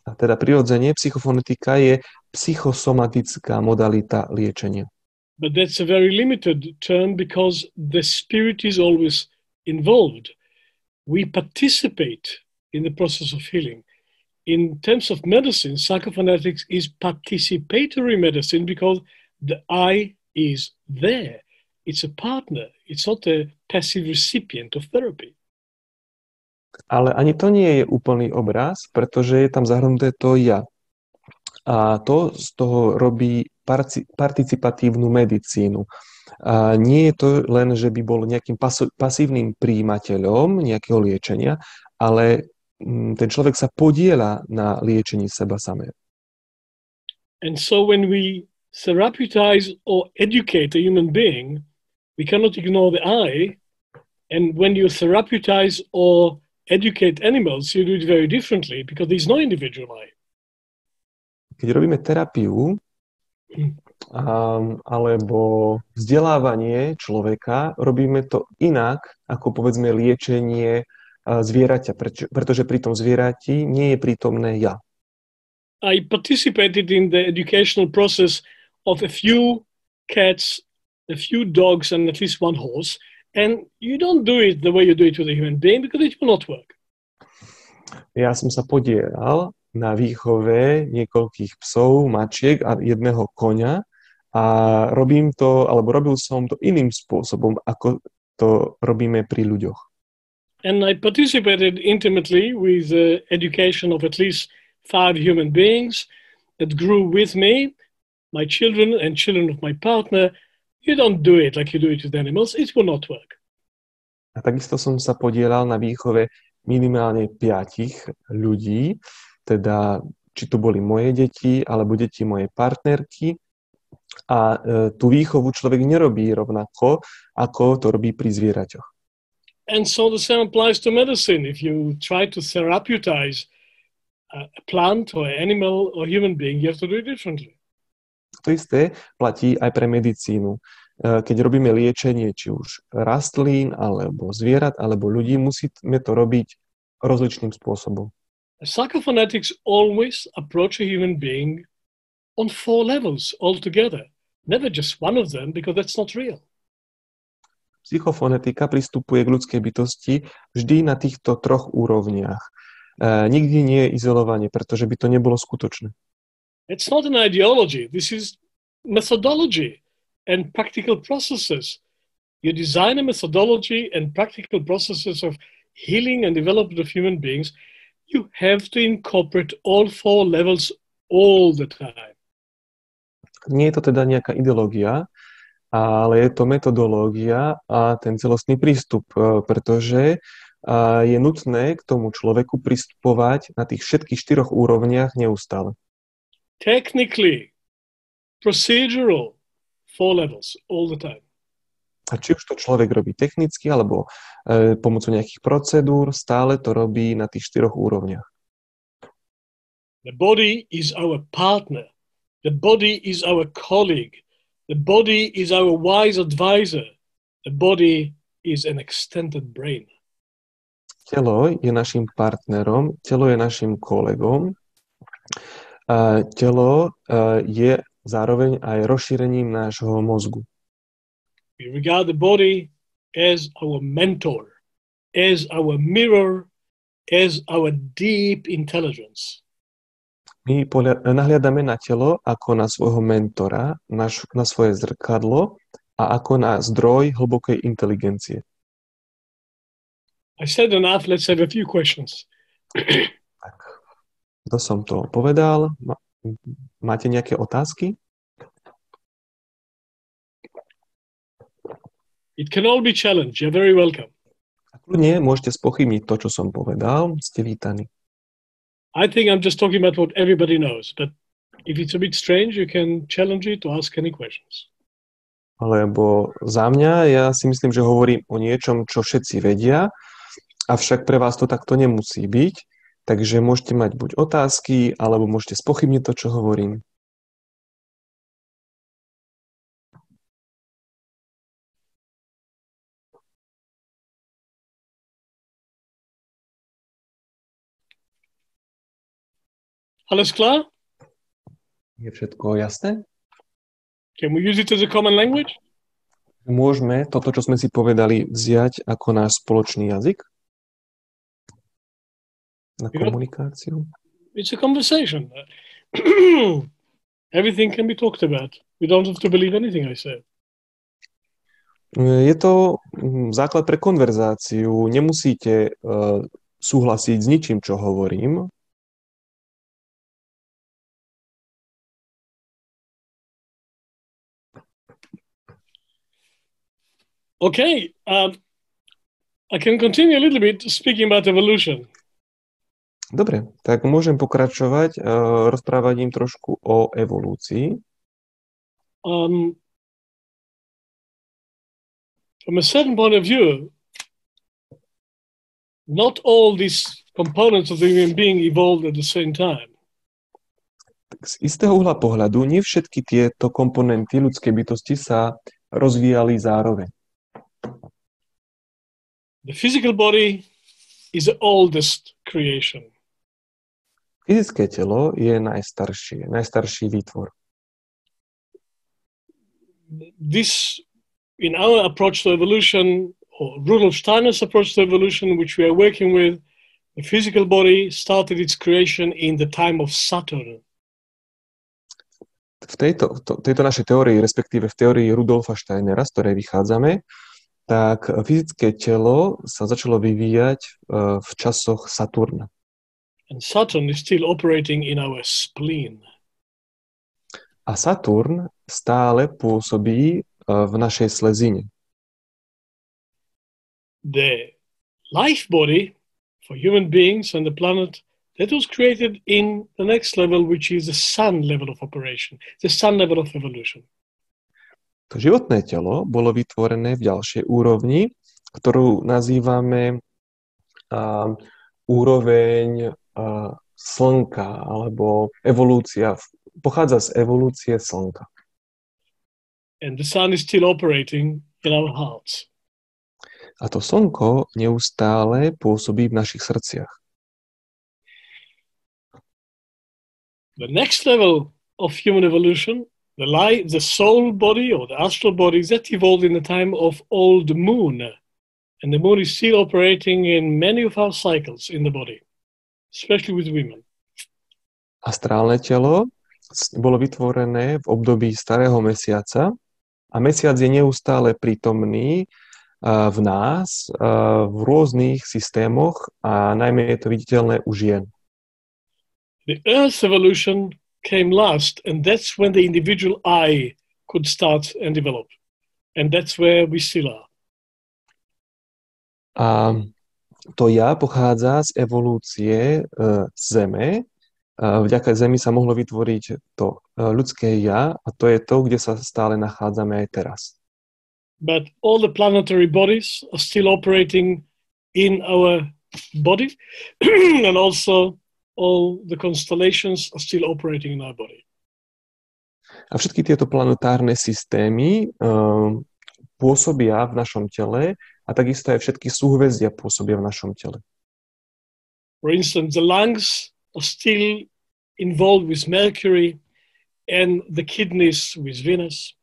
A teda prirodzene psychofonetika je psychosomatická modalita liečenia. But that's a very limited term because the spirit is always involved. We participate in the process of healing. In terms of medicine, psychophonetics is participatory medicine because the I is there. It's a partner. It's not a passive recipient of therapy. Ale ani to nie je úplný obraz, pretože je tam zahrnuté to ja. A to z toho robí participatívnu medicínu. A nie je to len, že by bol nejakým pasívnym prijímateľom nejakého liečenia, ale ten človek sa podieľa na liečení seba samého. And so when we therapeutize or educate a human being, we cannot ignore the I. And when you therapeutize or educate animals, you do it very differently because there's no individual I. Keď robíme terapiu alebo vzdelávanie človeka, robíme to inak ako povedzme liečenie zvieraťa, pretože pri tom zvierati nie je prítomné ja. I participated in the educational process of a few cats, a few dogs, and at least 1 horse. And you don't do it the way you do it with a human being because it will not work. Ja som sa podieral na výchove niekoľkých psov, mačiek a 1 koňa a robil som to iným spôsobom, ako to robíme pri ľuďoch. And I participated intimately with the education of at least 5 human beings that grew with me, my children and children of my partner. You don't do it like you do it with animals. It will not work. A takisto som sa podieral na výchove minimálne 5 ľudí, teda či to boli moje deti, alebo deti mojej partnerky. A tú výchovu človek nerobí rovnako, ako to robí pri zvieraťoch. And so the same applies to medicine. If you try to therapeutize a plant or an animal or human being, you have to do it differently. To isté platí aj pre medicínu. Keď robíme liečenie či už rastlín, alebo zvierat, alebo ľudí, musíme to robiť rozličným spôsobom. Psychophonetics always approach a human being on 4 levels altogether, never just one of them, because that's not real. Psychofonetika pristupuje k ľudskej bytosti vždy na týchto troch úrovniach. Nikdy nie je izolovanie, pretože by to nebolo skutočné. It's not an ideology. This is methodology and practical processes. You design a methodology and practical processes of healing and development of human beings. You have to incorporate all four levels all the time. Nie je to teda nejaká ideológia, ale je to metodológia a ten celostný prístup, pretože je nutné k tomu človeku pristupovať na tých všetkých štyroch úrovniach neustále. Technically, procedural, four levels all the time. A či už to človek robí technicky, alebo pomocou nejakých procedúr, stále to robí na tých štyroch úrovniach. The body is our partner. The body is our colleague. The body is our wise advisor. The body is an extended brain. Telo je našim partnerom, telo je našim kolegom. Telo je zároveň aj rozšírením nášho mozgu. We regard the body as our mentor, as our mirror, as our deep intelligence. My nahliadame na telo ako na svojho mentora, na svoje zrkadlo a ako na zdroj hlbokej inteligencie. I said enough, let's have a few questions. Tak, to som to povedal. Máte nejaké otázky? It can all be challenged. You're very welcome. Kľudne môžete spochybniť to, čo som povedal. Ste vítaní. I think I'm just talking about what everybody knows, but if it's a bit strange, you can challenge it to ask any questions. Lebo za mňa, ja si myslím, že hovorím o niečom, čo všetci vedia, avšak pre vás to takto nemusí byť, takže môžete mať buď otázky, alebo môžete spochybniť to, čo hovorím. Alles klar? Je všetko jasné? Can we use it as a common language? Môžeme toto, čo sme si povedali, vziať ako náš spoločný jazyk na komunikáciu? It's a conversation. Everything can be talked about. We don't have to believe anything I say. Je to základ pre konverzáciu. Nemusíte súhlasiť s ničím, čo hovorím. Okay, I can continue a little bit speaking about evolution. Dobre, tak môžem pokračovať rozprávaním trošku o evolúcii. From a certain point of view, not all these components of the human being evolved at the same time. Z istého uhla pohľadu nie všetky tieto komponenty ľudskej bytosti sa rozvíjali zároveň. The physical body is the oldest creation. Fyzické telo je najstarší výtvor. This, in our approach to evolution, or Rudolf Steiner's approach to evolution, which we are working with, the physical body started its creation in the time of Saturn. V tejto našej teórii, respektíve v teórii Rudolfa Steinera, z ktorej vychádzame, tak fyzické telo sa začalo vyvíjať v časoch Saturna. And Saturn is still operating in our spleen. A Saturn stále pôsobí v našej slezine. The life body for human beings and the planet, that was created in the next level, which is the sun level of operation, the sun level of evolution. To životné telo bolo vytvorené v ďalšej úrovni, ktorú nazývame úroveň slnka, alebo evolúcia. Pochádza z evolúcie slnka. And the sun is still operating in our hearts. A to slnko neustále pôsobí v našich srdciach. The next level of human evolution The soul body or the astral body that evolved in the time of old moon. And the moon is still operating in many of our cycles in the body, especially with women. Astrálne telo bolo vytvorené v období starého mesiaca a mesiac je neustále prítomný v nás, v rôznych systémoch a najmä je to viditeľné u žien. The Earth evolution came last, and that's when the individual I could start and develop. And that's where we still are. A to ja pochádza z evolúcie Zeme. Vďaka Zemi sa mohlo vytvoriť to ľudské ja a to je to, kde sa stále nachádzame aj teraz. But all the planetary bodies are still operating in our body and also all the constellations are still operating in our body. A všetky tieto planetárne systémy pôsobia v našom tele a takisto aj všetky súhvezdia pôsobia v našom tele. For instance, the lungs are still involved with Mercury and the kidneys with Venus.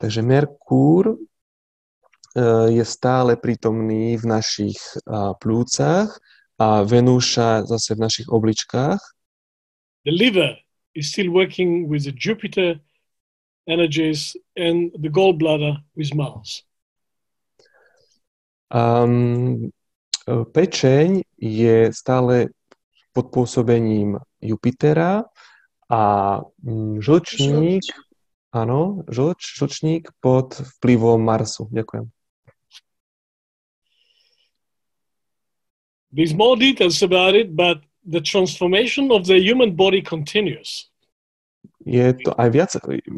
Takže Merkúr je stále prítomný v našich plúcach a Venúša zase v našich obličkách. The liver is still working with the Jupiter energies and the gallbladder with Mars. Pečeň je stále pod pôsobením Jupitera a žlčník, áno, žlčník pod vplyvom Marsu. Ďakujem. There's more details about it, but the transformation of the human body continues. Je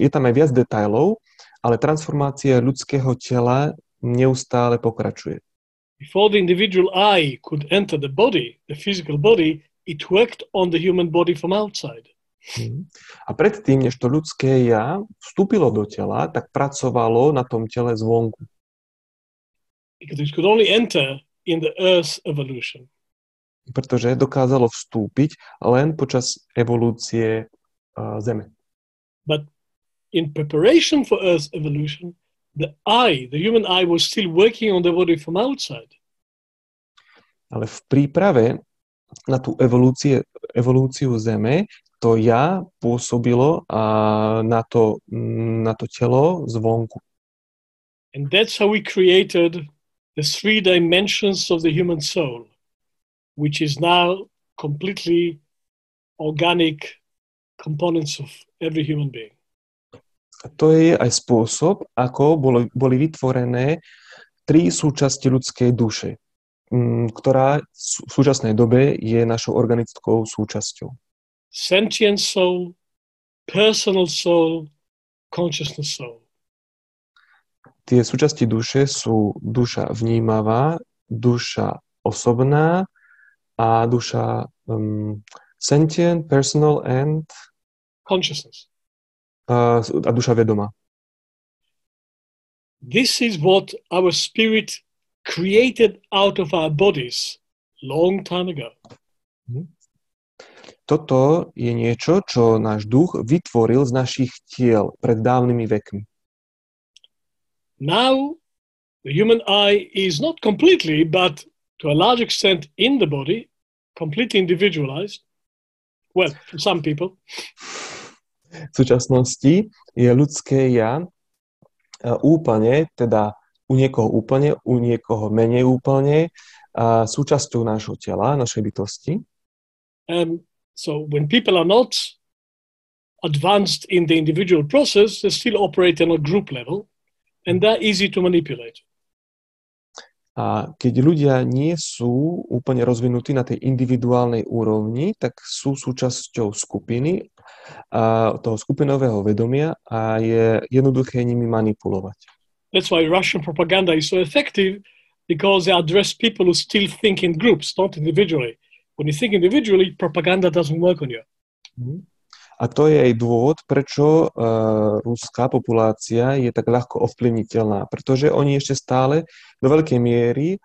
tam aj viac detailov, ale transformácia ľudského tela neustále pokračuje. Before the individual I could enter the body, the physical body, it worked on the human body from outside. A predtým, než to ľudské ja vstúpilo do tela, tak pracovalo na tom tele zvonku. Because it could only enter in the Earth evolution. Pretože dokázalo vstúpiť len počas evolúcie Zeme. But in preparation for Earth evolution, the human I was still working on the body from outside. Ale v príprave na tú evolúciu Zeme, to ja pôsobilo na to telo zvonku. And that's how we created the 3 dimensions of the human soul, which is now completely organic components of every human being. A to je aj spôsob, ako boli vytvorené 3 súčasti ľudskej duše, ktorá v súčasnej dobe je našou organickou súčasťou. Sentient soul, personal soul, consciousness soul. Tie súčasti duše sú duša vnímavá, duša osobná a duša sentient, personal and consciousness. A duša vedomá. This is what our spirit created out of our bodies long time ago. Toto je niečo, čo náš duch vytvoril z našich tiel pred dávnymi vekmi. Now, the human I is not completely, but to a large extent in the body, completely individualized. Well, for some people. V súčasnosti je ľudské ja úplne, teda u niekoho úplne, u niekoho menej úplne, súčasťou nášho tela, našej bytosti. So when people are not advanced in the individual process, they still operate on a group level, and they're easy to manipulate. A keď ľudia nie sú úplne rozvinutí na tej individuálnej úrovni, tak sú súčasťou skupiny, toho skupinového vedomia a je jednoduché nimi manipulovať. That's why Russian propaganda is so effective, because they address people who still think in groups, not individually. When you think individually, propaganda doesn't work on you. A to je aj dôvod, prečo ruská populácia je tak ľahko ovplyvniteľná, pretože oni ešte stále do veľkej miery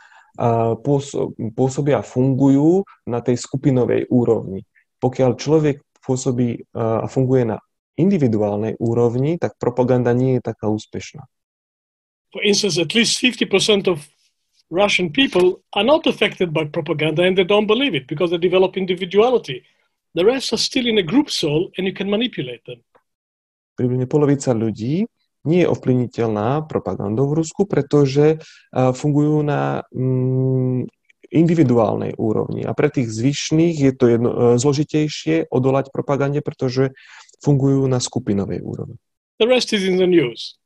pôsobia a fungujú na tej skupinovej úrovni. Pokiaľ človek pôsobí a funguje na individuálnej úrovni, tak propaganda nie je taká úspešná. For instance, at least 50% of Russian people are not affected by propaganda and they don't believe it because they develop individuality. The rest are still in a group soul and you can manipulate them. Približne polovica ľudí nie je ovplyvniteľná propagandou v Rusku, pretože fungujú na individuálnej úrovni. A pre tých zvyšných je to zložitejšie odolať propagande, pretože fungujú na skupinovej úrovni. The rest is in the news.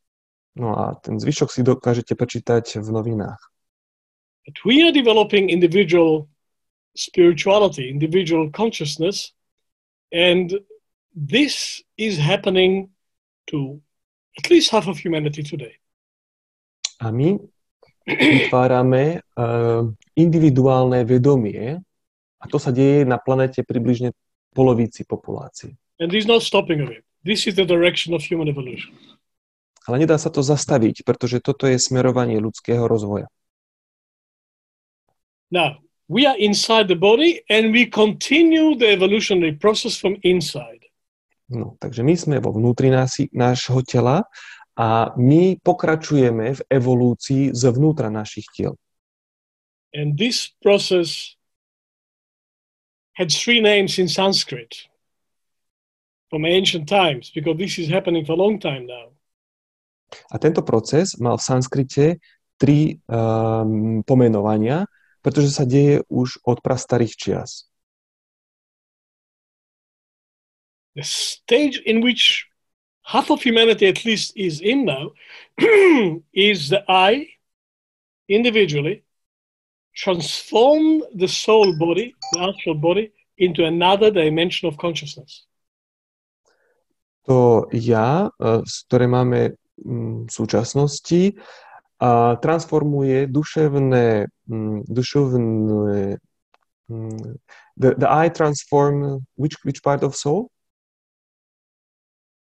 No a ten zvyšok si dokážete prečítať v novinách. But we are developing individual spirituality, individual consciousness, and this is happening to at least half of humanity today. A my vytvárame individuálne vedomie a to sa deje na planete približne polovici populácie. And there's no stopping of it. This is the direction of human evolution. Ale nedá sa to zastaviť, pretože toto je smerovanie ľudského rozvoja. Now, we are inside the body and we continue the evolutionary process from inside. No, takže my sme vo vnútri nášho tela a my pokračujeme v evolúcii zvnútra našich tiel. And this process had 3 names in Sanskrit from ancient times, because this is happening for a long time now. A tento proces mal v sanskrite 3 pomenovania, pretože sa deje už od prastarých čias. The stage in which half of humanity at least is in now is the I, individually, transform the soul body, the astral body, into another dimension of consciousness. To ja, ktoré máme v súčasnosti, transformuje duševné the I transform which part of soul?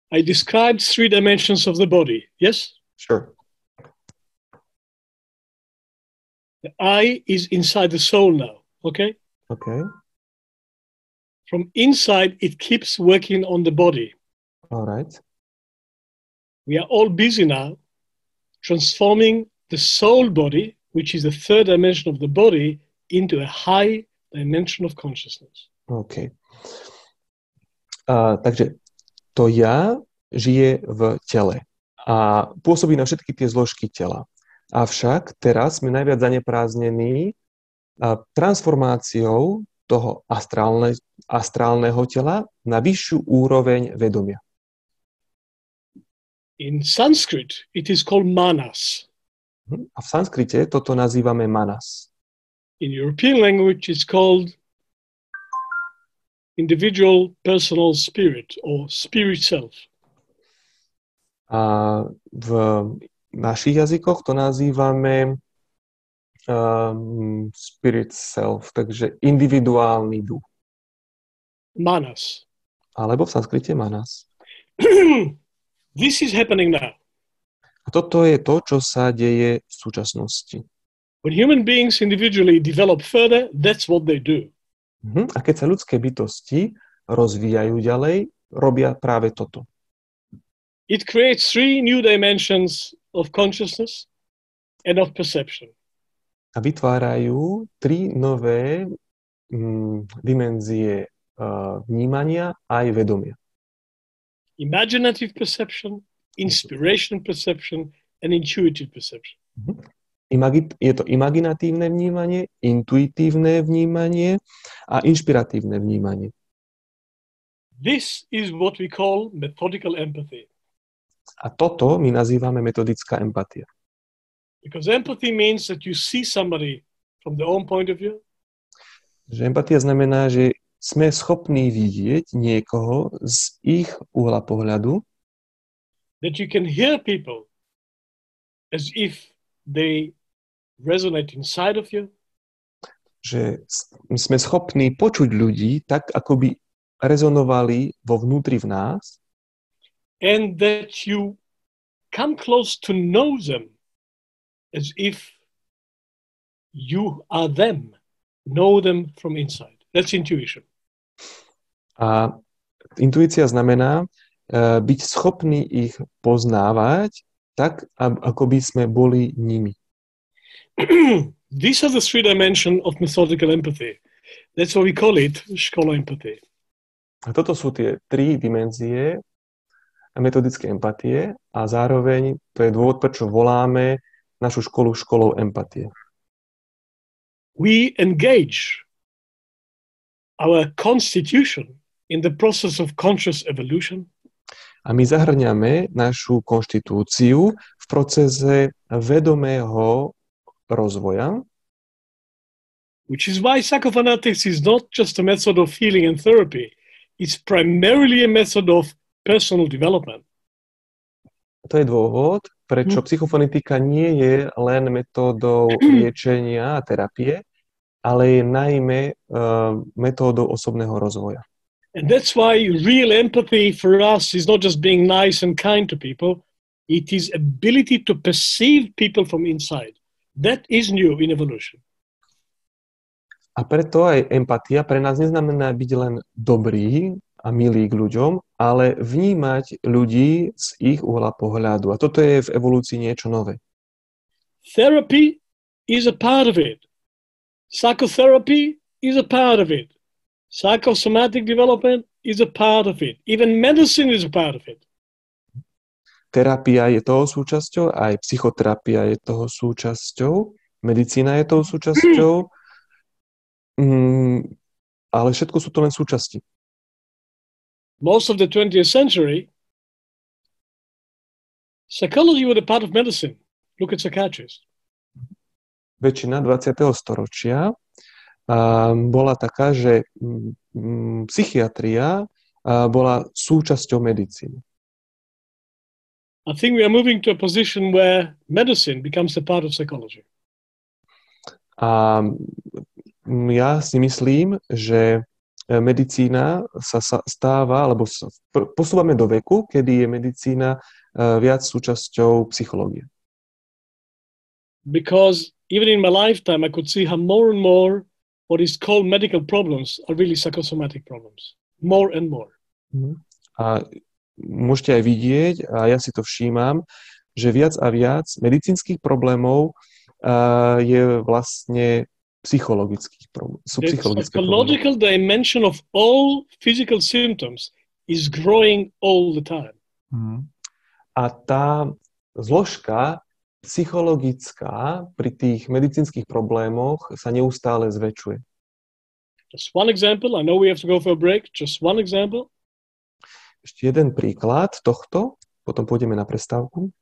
I described 3 dimensions of the body, yes? Sure. The I is inside the soul now, okay? Okay. From inside, it keeps working on the body. All right. We are all busy now transforming the soul body, which is the 3rd dimension of the body, into a high dimension of consciousness. OK. Takže to ja žije v tele a pôsobí na všetky tie zložky tela. Avšak teraz sme najviac zaneprázdnení transformáciou toho astrálneho tela na vyššiu úroveň vedomia. In Sanskrit, it is called manas. A v sanskrite toto nazývame manas. In European language, it's called individual personal spirit or spirit self. A v našich jazykoch to nazývame spirit self, takže individuálny duch. Manas. Alebo v sanskrite manas. This is happening now. A toto je to, čo sa deje v súčasnosti. When human beings individually develop further, that's what they do. A keď sa ľudské bytosti rozvíjajú ďalej, robia práve toto. It creates 3 new dimensions of consciousness and of perception. A vytvárajú 3 nové dimenzie vnímania aj vedomia. Imaginative perception, inspiration perception, and intuitive perception. Je to imaginatívne vnímanie, intuitívne vnímanie a inšpiratívne vnímanie. This is what we call methodical empathy. A toto my nazývame metodická empatia. Because empathy means that you see somebody from their own point of view. Že empatia znamená, že sme schopní vidieť niekoho z ich uhla pohľadu. That you can hear people as if they resonate inside of you. Že sme schopní počuť ľudí tak, ako by rezonovali vo vnútri v nás. And that you come close to know them as if you are them, know them from inside. That's intuition. A intuícia znamená, byť schopní ich poznávať tak, ako by sme boli nimi. These are the three dimensions of methodical empathy. That's why we call it scholar empathy. A toto sú tie tri dimenzie metodické empatie a zároveň to je dôvod, prečo voláme našu školu školou empatie. We engage our constitution in the process of conscious evolution. A my zahrňame našu konštitúciu v procese vedomého rozvoja, which is why psychophonetics is not just a method of healing and therapy. It's primarily a method of personal development. To je dôvod, prečo psychofonetika nie je len metódou liečenia a terapie, ale je najmä metódou osobného rozvoja. And that's why real empathy for us is not just being nice and kind to people. It is ability to perceive people from inside. That is new in evolution. A preto aj empatia pre nás neznamená byť len dobrý a milý k ľuďom, ale vnímať ľudí z ich uhla pohľadu. A toto je v evolúcii niečo nové. Therapy is a part of it. Psychotherapy is a part of it. Psychosomatic development is a part of it. Even medicine is a part of it. Terapia je toho súčasťou, aj psychoterapia je toho súčasťou, medicína je toho súčasťou, ale všetko sú to len súčasti. Most of the 20th century, psychology was a part of medicine. Look at psychiatrists. Väčšina 20. storočia bola taká, že psychiatria bola súčasťou medicíny. I think we are moving to a position where medicine becomes a part of psychology. A ja si myslím, že medicína sa stáva, alebo posúvame do veku, kedy je medicína viac súčasťou psychológie. Because even in my lifetime, I could see how more and more what is called medical problems are really psychosomatic problems. More and more. A môžete aj vidieť, a ja si to všímam, že viac a viac medicínskych problémov je vlastne psychologických problémov. The psychological dimension of all physical symptoms is growing all the time. A tá zložka psychologická pri tých medicínskych problémoch sa neustále zväčšuje. Just one example. I know we have to go for a break. Just one example. Ešte jeden príklad tohto, potom pôjdeme na prestávku.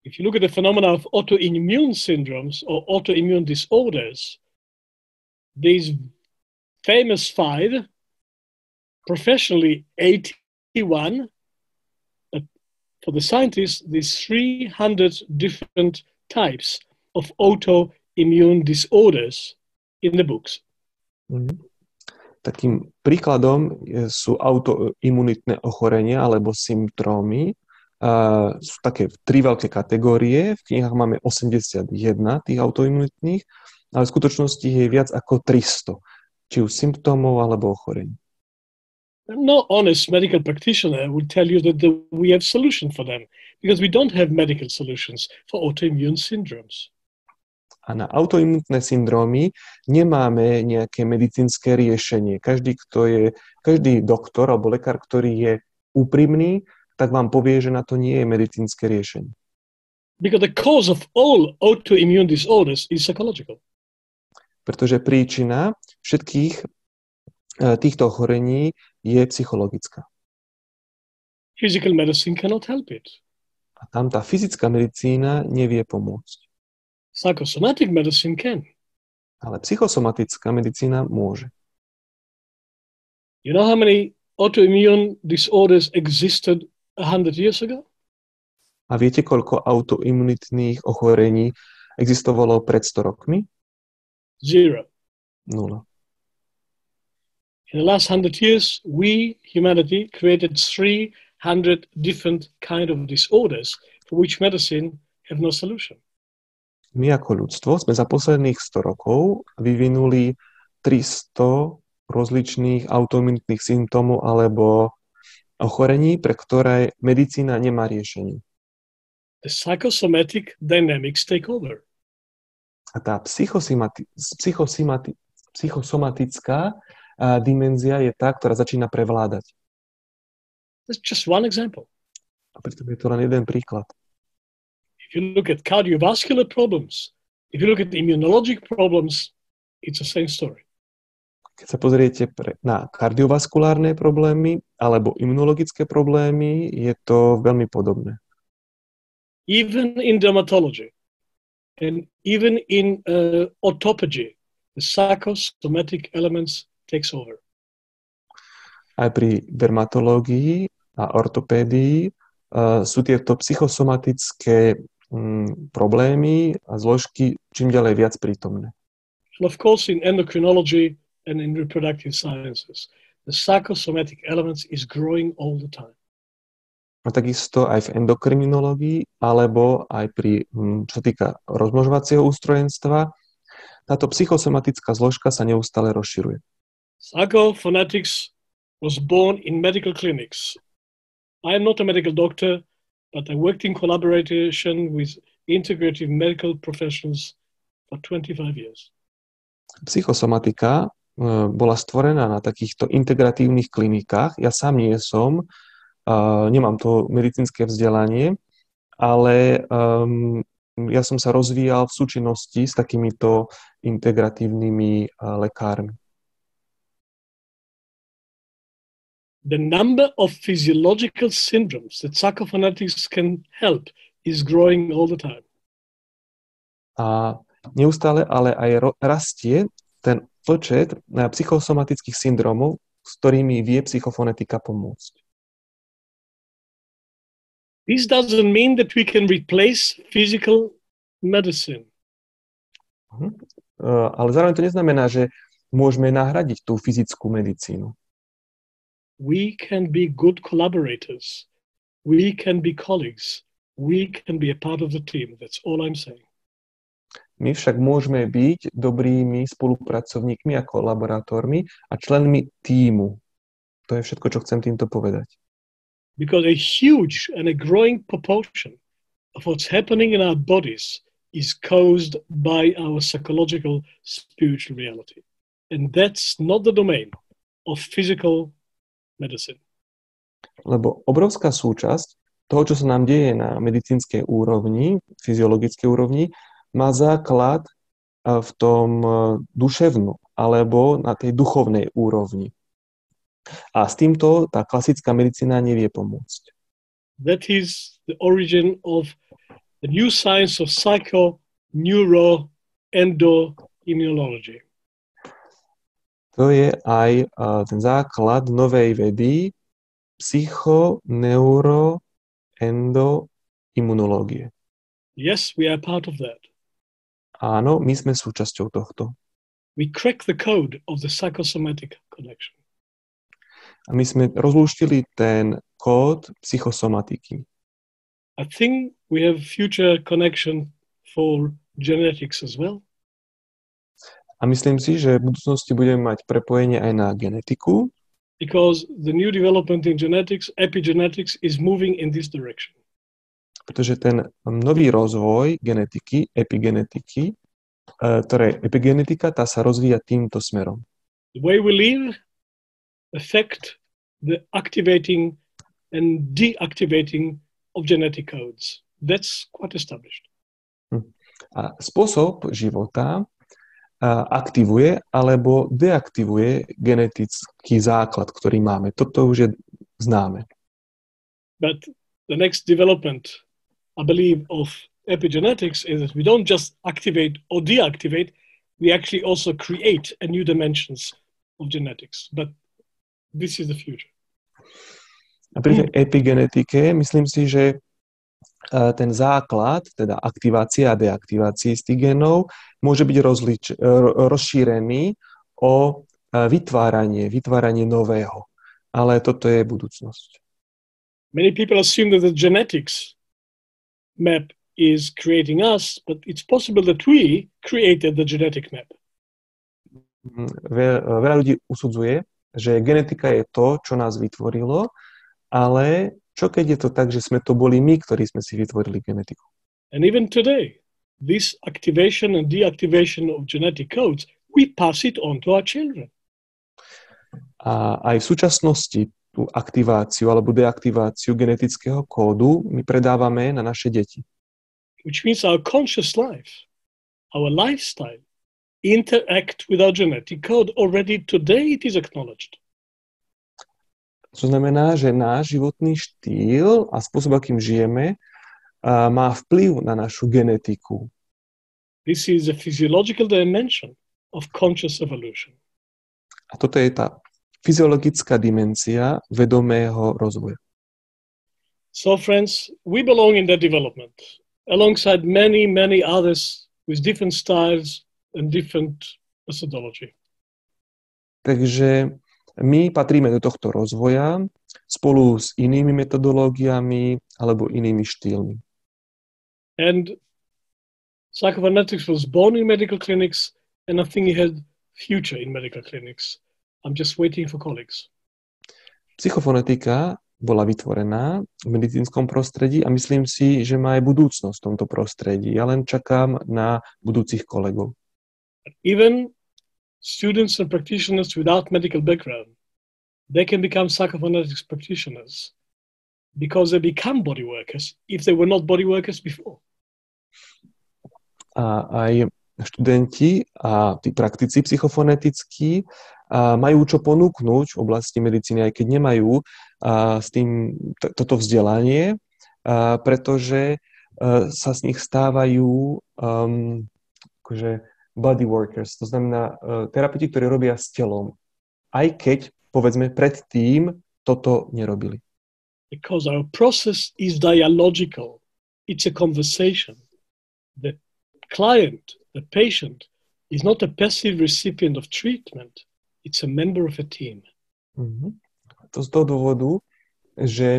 If you look at the phenomena of autoimmune syndromes or autoimmune disorders, these famous five, professionally 81, but for the scientists, these 300 different types of autoimmune disorders in the books. Takým príkladom sú autoimunitné ochorenia alebo symptómy. Sú také tri veľké kategórie. V knihách máme 81 tých autoimunitných, ale v skutočnosti je viac ako 300, či už symptómov alebo ochorení. No honest medical practitioner would tell you that we have solution for them because we don't have medical solutions for autoimmune syndromes. A na autoimunitné syndrómy nemáme nejaké medicínske riešenie. Každý doktor alebo lekár, ktorý je úprimný, tak vám povie, že na to nie je medicínske riešenie. Because the cause of all autoimmune disorders is psychological. Pretože príčina všetkých týchto ochorení je psychologická. Physical medicine cannot help it. A tam tá fyzická medicína nevie pomôcť. Psychosomatic medicine can. Ale psychosomatická medicína môže. You know how many autoimmune disorders existed 100 years ago? A viete, koľko autoimunitných ochorení existovalo pred 100 rokmi? 0. 0. In the last 100 years, we, humanity, created 300 different kind of disorders for which medicine have no solution. My ako ľudstvo sme za posledných 100 rokov vyvinuli 300 rozličných autoimunitných symptómov alebo ochorení, pre ktoré medicína nemá riešenie. The psychosomatic dynamics take over. A tá psychosomatická dimenzia je tá, ktorá začína prevládať. That's just one example. A pritom je to len jeden príklad. If you look at cardiovascular problems, if you look at immunologic problems, it's the same story. Keď sa pozriete na kardiovaskulárne problémy alebo imunologické problémy, je to veľmi podobné. Even in dermatology and even in orthopedy, the psychosomatic elements takes over. Aj pri dermatológii a ortopédii sú tieto psychosomatické problémy a zložky čím ďalej viac prítomné. And of course, in endocrinology and in reproductive sciences, the psychosomatic elements is growing all the time. A takisto aj v endokrinologii alebo aj pri, čo sa týka rozmnožovacieho ústrojenstva, táto psychosomatická zložka sa neustále rozširuje. Psychophonetics was born in medical clinics. I am not a medical doctor, but I worked in collaboration with integrative medical professionals for 25 years. Psychosomatika bola stvorená na takýchto integratívnych klinikách. Ja sám nie som, nemám to medicínske vzdelanie, ale ja som sa rozvíjal v súčinnosti s takýmito integratívnymi lekármi. The number of physiological syndromes that psychophonetics can help is growing all the time. A neustále ale aj rastie ten počet psychosomatických syndromov, s ktorými vie psychofonetika pomôcť. This doesn't mean that we can replace physical medicine. Ale zároveň to neznamená, že môžeme nahradiť tú fyzickú medicínu. We can be good collaborators. We can be colleagues. We can be a part of the team. That's all I'm saying. My však môžeme byť dobrými spolupracovníkmi a kolaborátormi a členmi tímu. To je všetko, čo chcem týmto povedať. Because a huge and a growing proportion of what's happening in our bodies is caused by our psychological, spiritual reality. And that's not the domain of physical medicine. Lebo obrovská súčasť toho, čo sa nám deje na medicínskej úrovni, fyziologickej úrovni, má základ v tom duševnom alebo na tej duchovnej úrovni. A s týmto tá klasická medicína nevie pomôcť. That is the origin of the new science of psycho-neuro-endoimmunology. To je aj ten základ novej vedy psycho-neuro-endoimmunológie. Yes, we are part of that. Áno, my sme súčasťou tohto. We crack the code of the psychosomatic connection. A my sme rozlúštili ten kód psychosomatiky. I think we have future connection for genetics as well. A myslím si, že v budúcnosti budeme mať prepojenie aj na genetiku. Because the new development in genetics, epigenetics, is moving in this direction. Pretože ten nový rozvoj genetiky, epigenetiky, epigenetika, tá sa rozvíja týmto smerom. The way we live affect the activating and deactivating of genetic codes. That's quite established. A spôsob života aktivuje alebo deaktivuje genetický základ, ktorý máme. Toto už je známe. But the next development, I believe, of epigenetics is that we don't just activate or deactivate, we actually also create a new dimensions of genetics. But this is the future. A pri tej epigenetike myslím si, že ten základ, teda aktivácia a deaktivácie z tých genov, môže byť rozšírený o vytváranie nového. Ale toto je budúcnosť. Many people assume that the genetics map is creating us, but it's possible that we created the genetic map. Veľa ľudí usudzuje, že genetika je to, čo nás vytvorilo, Ale čo keď je to tak, že sme to boli my, ktorí sme si vytvorili genetiku? And even today, this activation and deactivation of genetic codes, we pass it on to our children. A aj v súčasnosti tú aktiváciu alebo deaktiváciu genetického kódu my predávame na naše deti. Which means our conscious life, our lifestyle, interact with our genetic code. Already today it is acknowledged. To znamená, že náš životný štýl a spôsob, akým žijeme, má vplyv na našu genetiku. This is a physiological dimension of conscious evolution. A toto je tá fyziologická dimenzia vedomého rozvoja. So friends, we belong in that development alongside many, many others with different styles and different methodology. Takže my patríme do tohto rozvoja spolu s inými metodológiami alebo inými štýlmi. And Psychophonetics was born in medical clinics, and I think it had future in medical clinics. I'm just waiting for colleagues. Psychofonetika bola vytvorená v medicínskom prostredí a myslím si, že má aj budúcnosť v tomto prostredí. Ja len čakám na budúcich kolegov. Even students and practitioners without medical background, they can become psychophonetics practitioners because they become body workers if they were not body workers before. A aj študenti a tí praktici psychofonetickí majú čo ponúknuť v oblasti medicíny, aj keď nemajú s tým toto vzdelanie, pretože sa z nich stávajú akože body workers, to znamená terapeuti, ktorí robia s telom, aj keď, povedzme, predtým toto nerobili. Because our process is dialogical. It's a conversation. The client, the patient, is not a passive recipient of treatment. It's a member of a team. To z toho dôvodu, že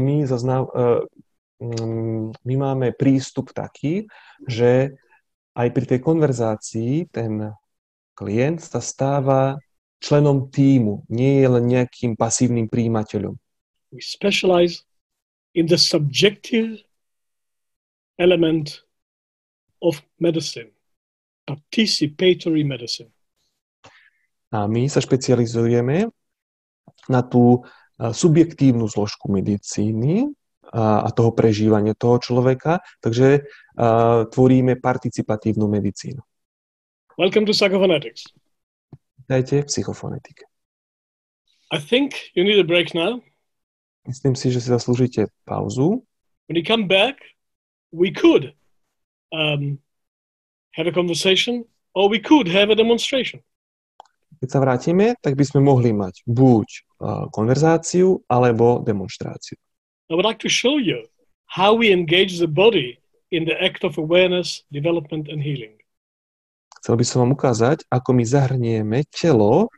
my máme prístup taký, že aj pri tej konverzácii ten klient sa stáva členom tímu, nie je len nejakým pasívnym prijímateľom. We specialize in the subjective element of medicine, participatory medicine. A my sa špecializujeme na tú subjektívnu zložku medicíny a toho prežívania toho človeka, takže tvoríme participatívnu medicínu. Welcome to Psychophonetics. Vítajte v psychofonetike. I think you need a break now. Myslím si, že si zaslúžite pauzu. When you come back, we could have a conversation or we could have a demonstration. Keď sa vrátime, tak by sme mohli mať buď konverzáciu alebo demonštráciu. I would like to show you how we engage the body in the act of awareness, development and healing. Chcel by som vám ukázať, ako my zahrnieme telo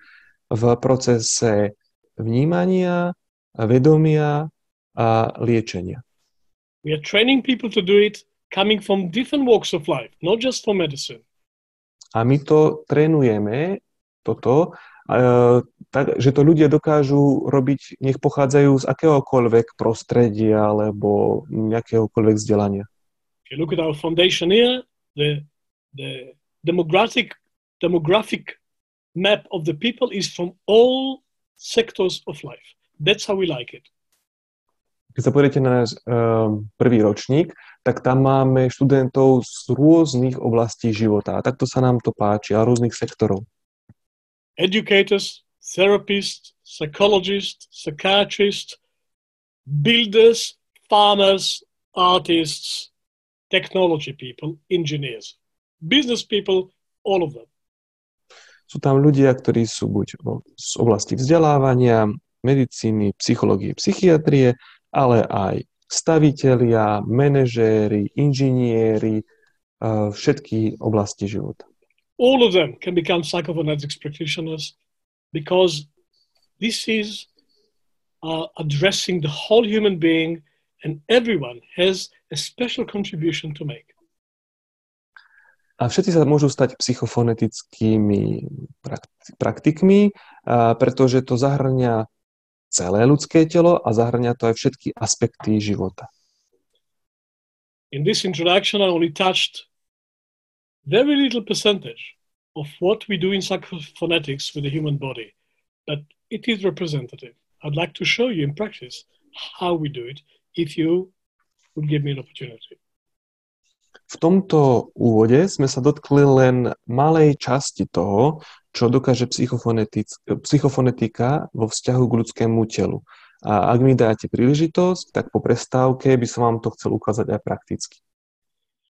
v procese vnímania, vedomia a liečenia. We are training people to do it coming from different walks of life, not just from medicine. A my to trénujeme, tak, že to ľudia dokážu robiť, nech pochádzajú z akéhokoľvek prostredia alebo nejakéhokoľvek vzdelania. If you look at our foundation here, the demographic map of the people is from all sectors of life. That's how we like it. Keď sa pozriete na náš prvý ročník, tak tam máme študentov z rôznych oblastí života. A takto sa nám to páči, a rôznych sektorov. Educators, therapists, psychologists, psychiatrists, builders, farmers, artists, technology people, engineers, business people, all of them. Sú tam ľudia, ktorí sú buď z oblasti vzdelávania, medicíny, psychológie, psychiatrie, ale aj stavitelia, manažéri, inžinieri, všetky oblasti života. All of them can become psychophonetics practitioners because this is addressing the whole human being and everyone has a special contribution to make. A všetci sa môžu stať psychofonetickými praktikmi, pretože to zahrňa celé ľudské telo a zahrňa to aj všetky aspekty života. In this introduction, I only touched very little percentage of what we do in psychophonetics with the human body, but it is representative. I'd like to show you in practice how we do it if you would give me an opportunity. V tomto úvode sme sa dotkli len malej časti toho, čo dokáže psychofonetika vo vzťahu k ľudskému telu. A ak mi dáte príležitosť, tak po prestávke by som vám to chcel ukázať aj prakticky.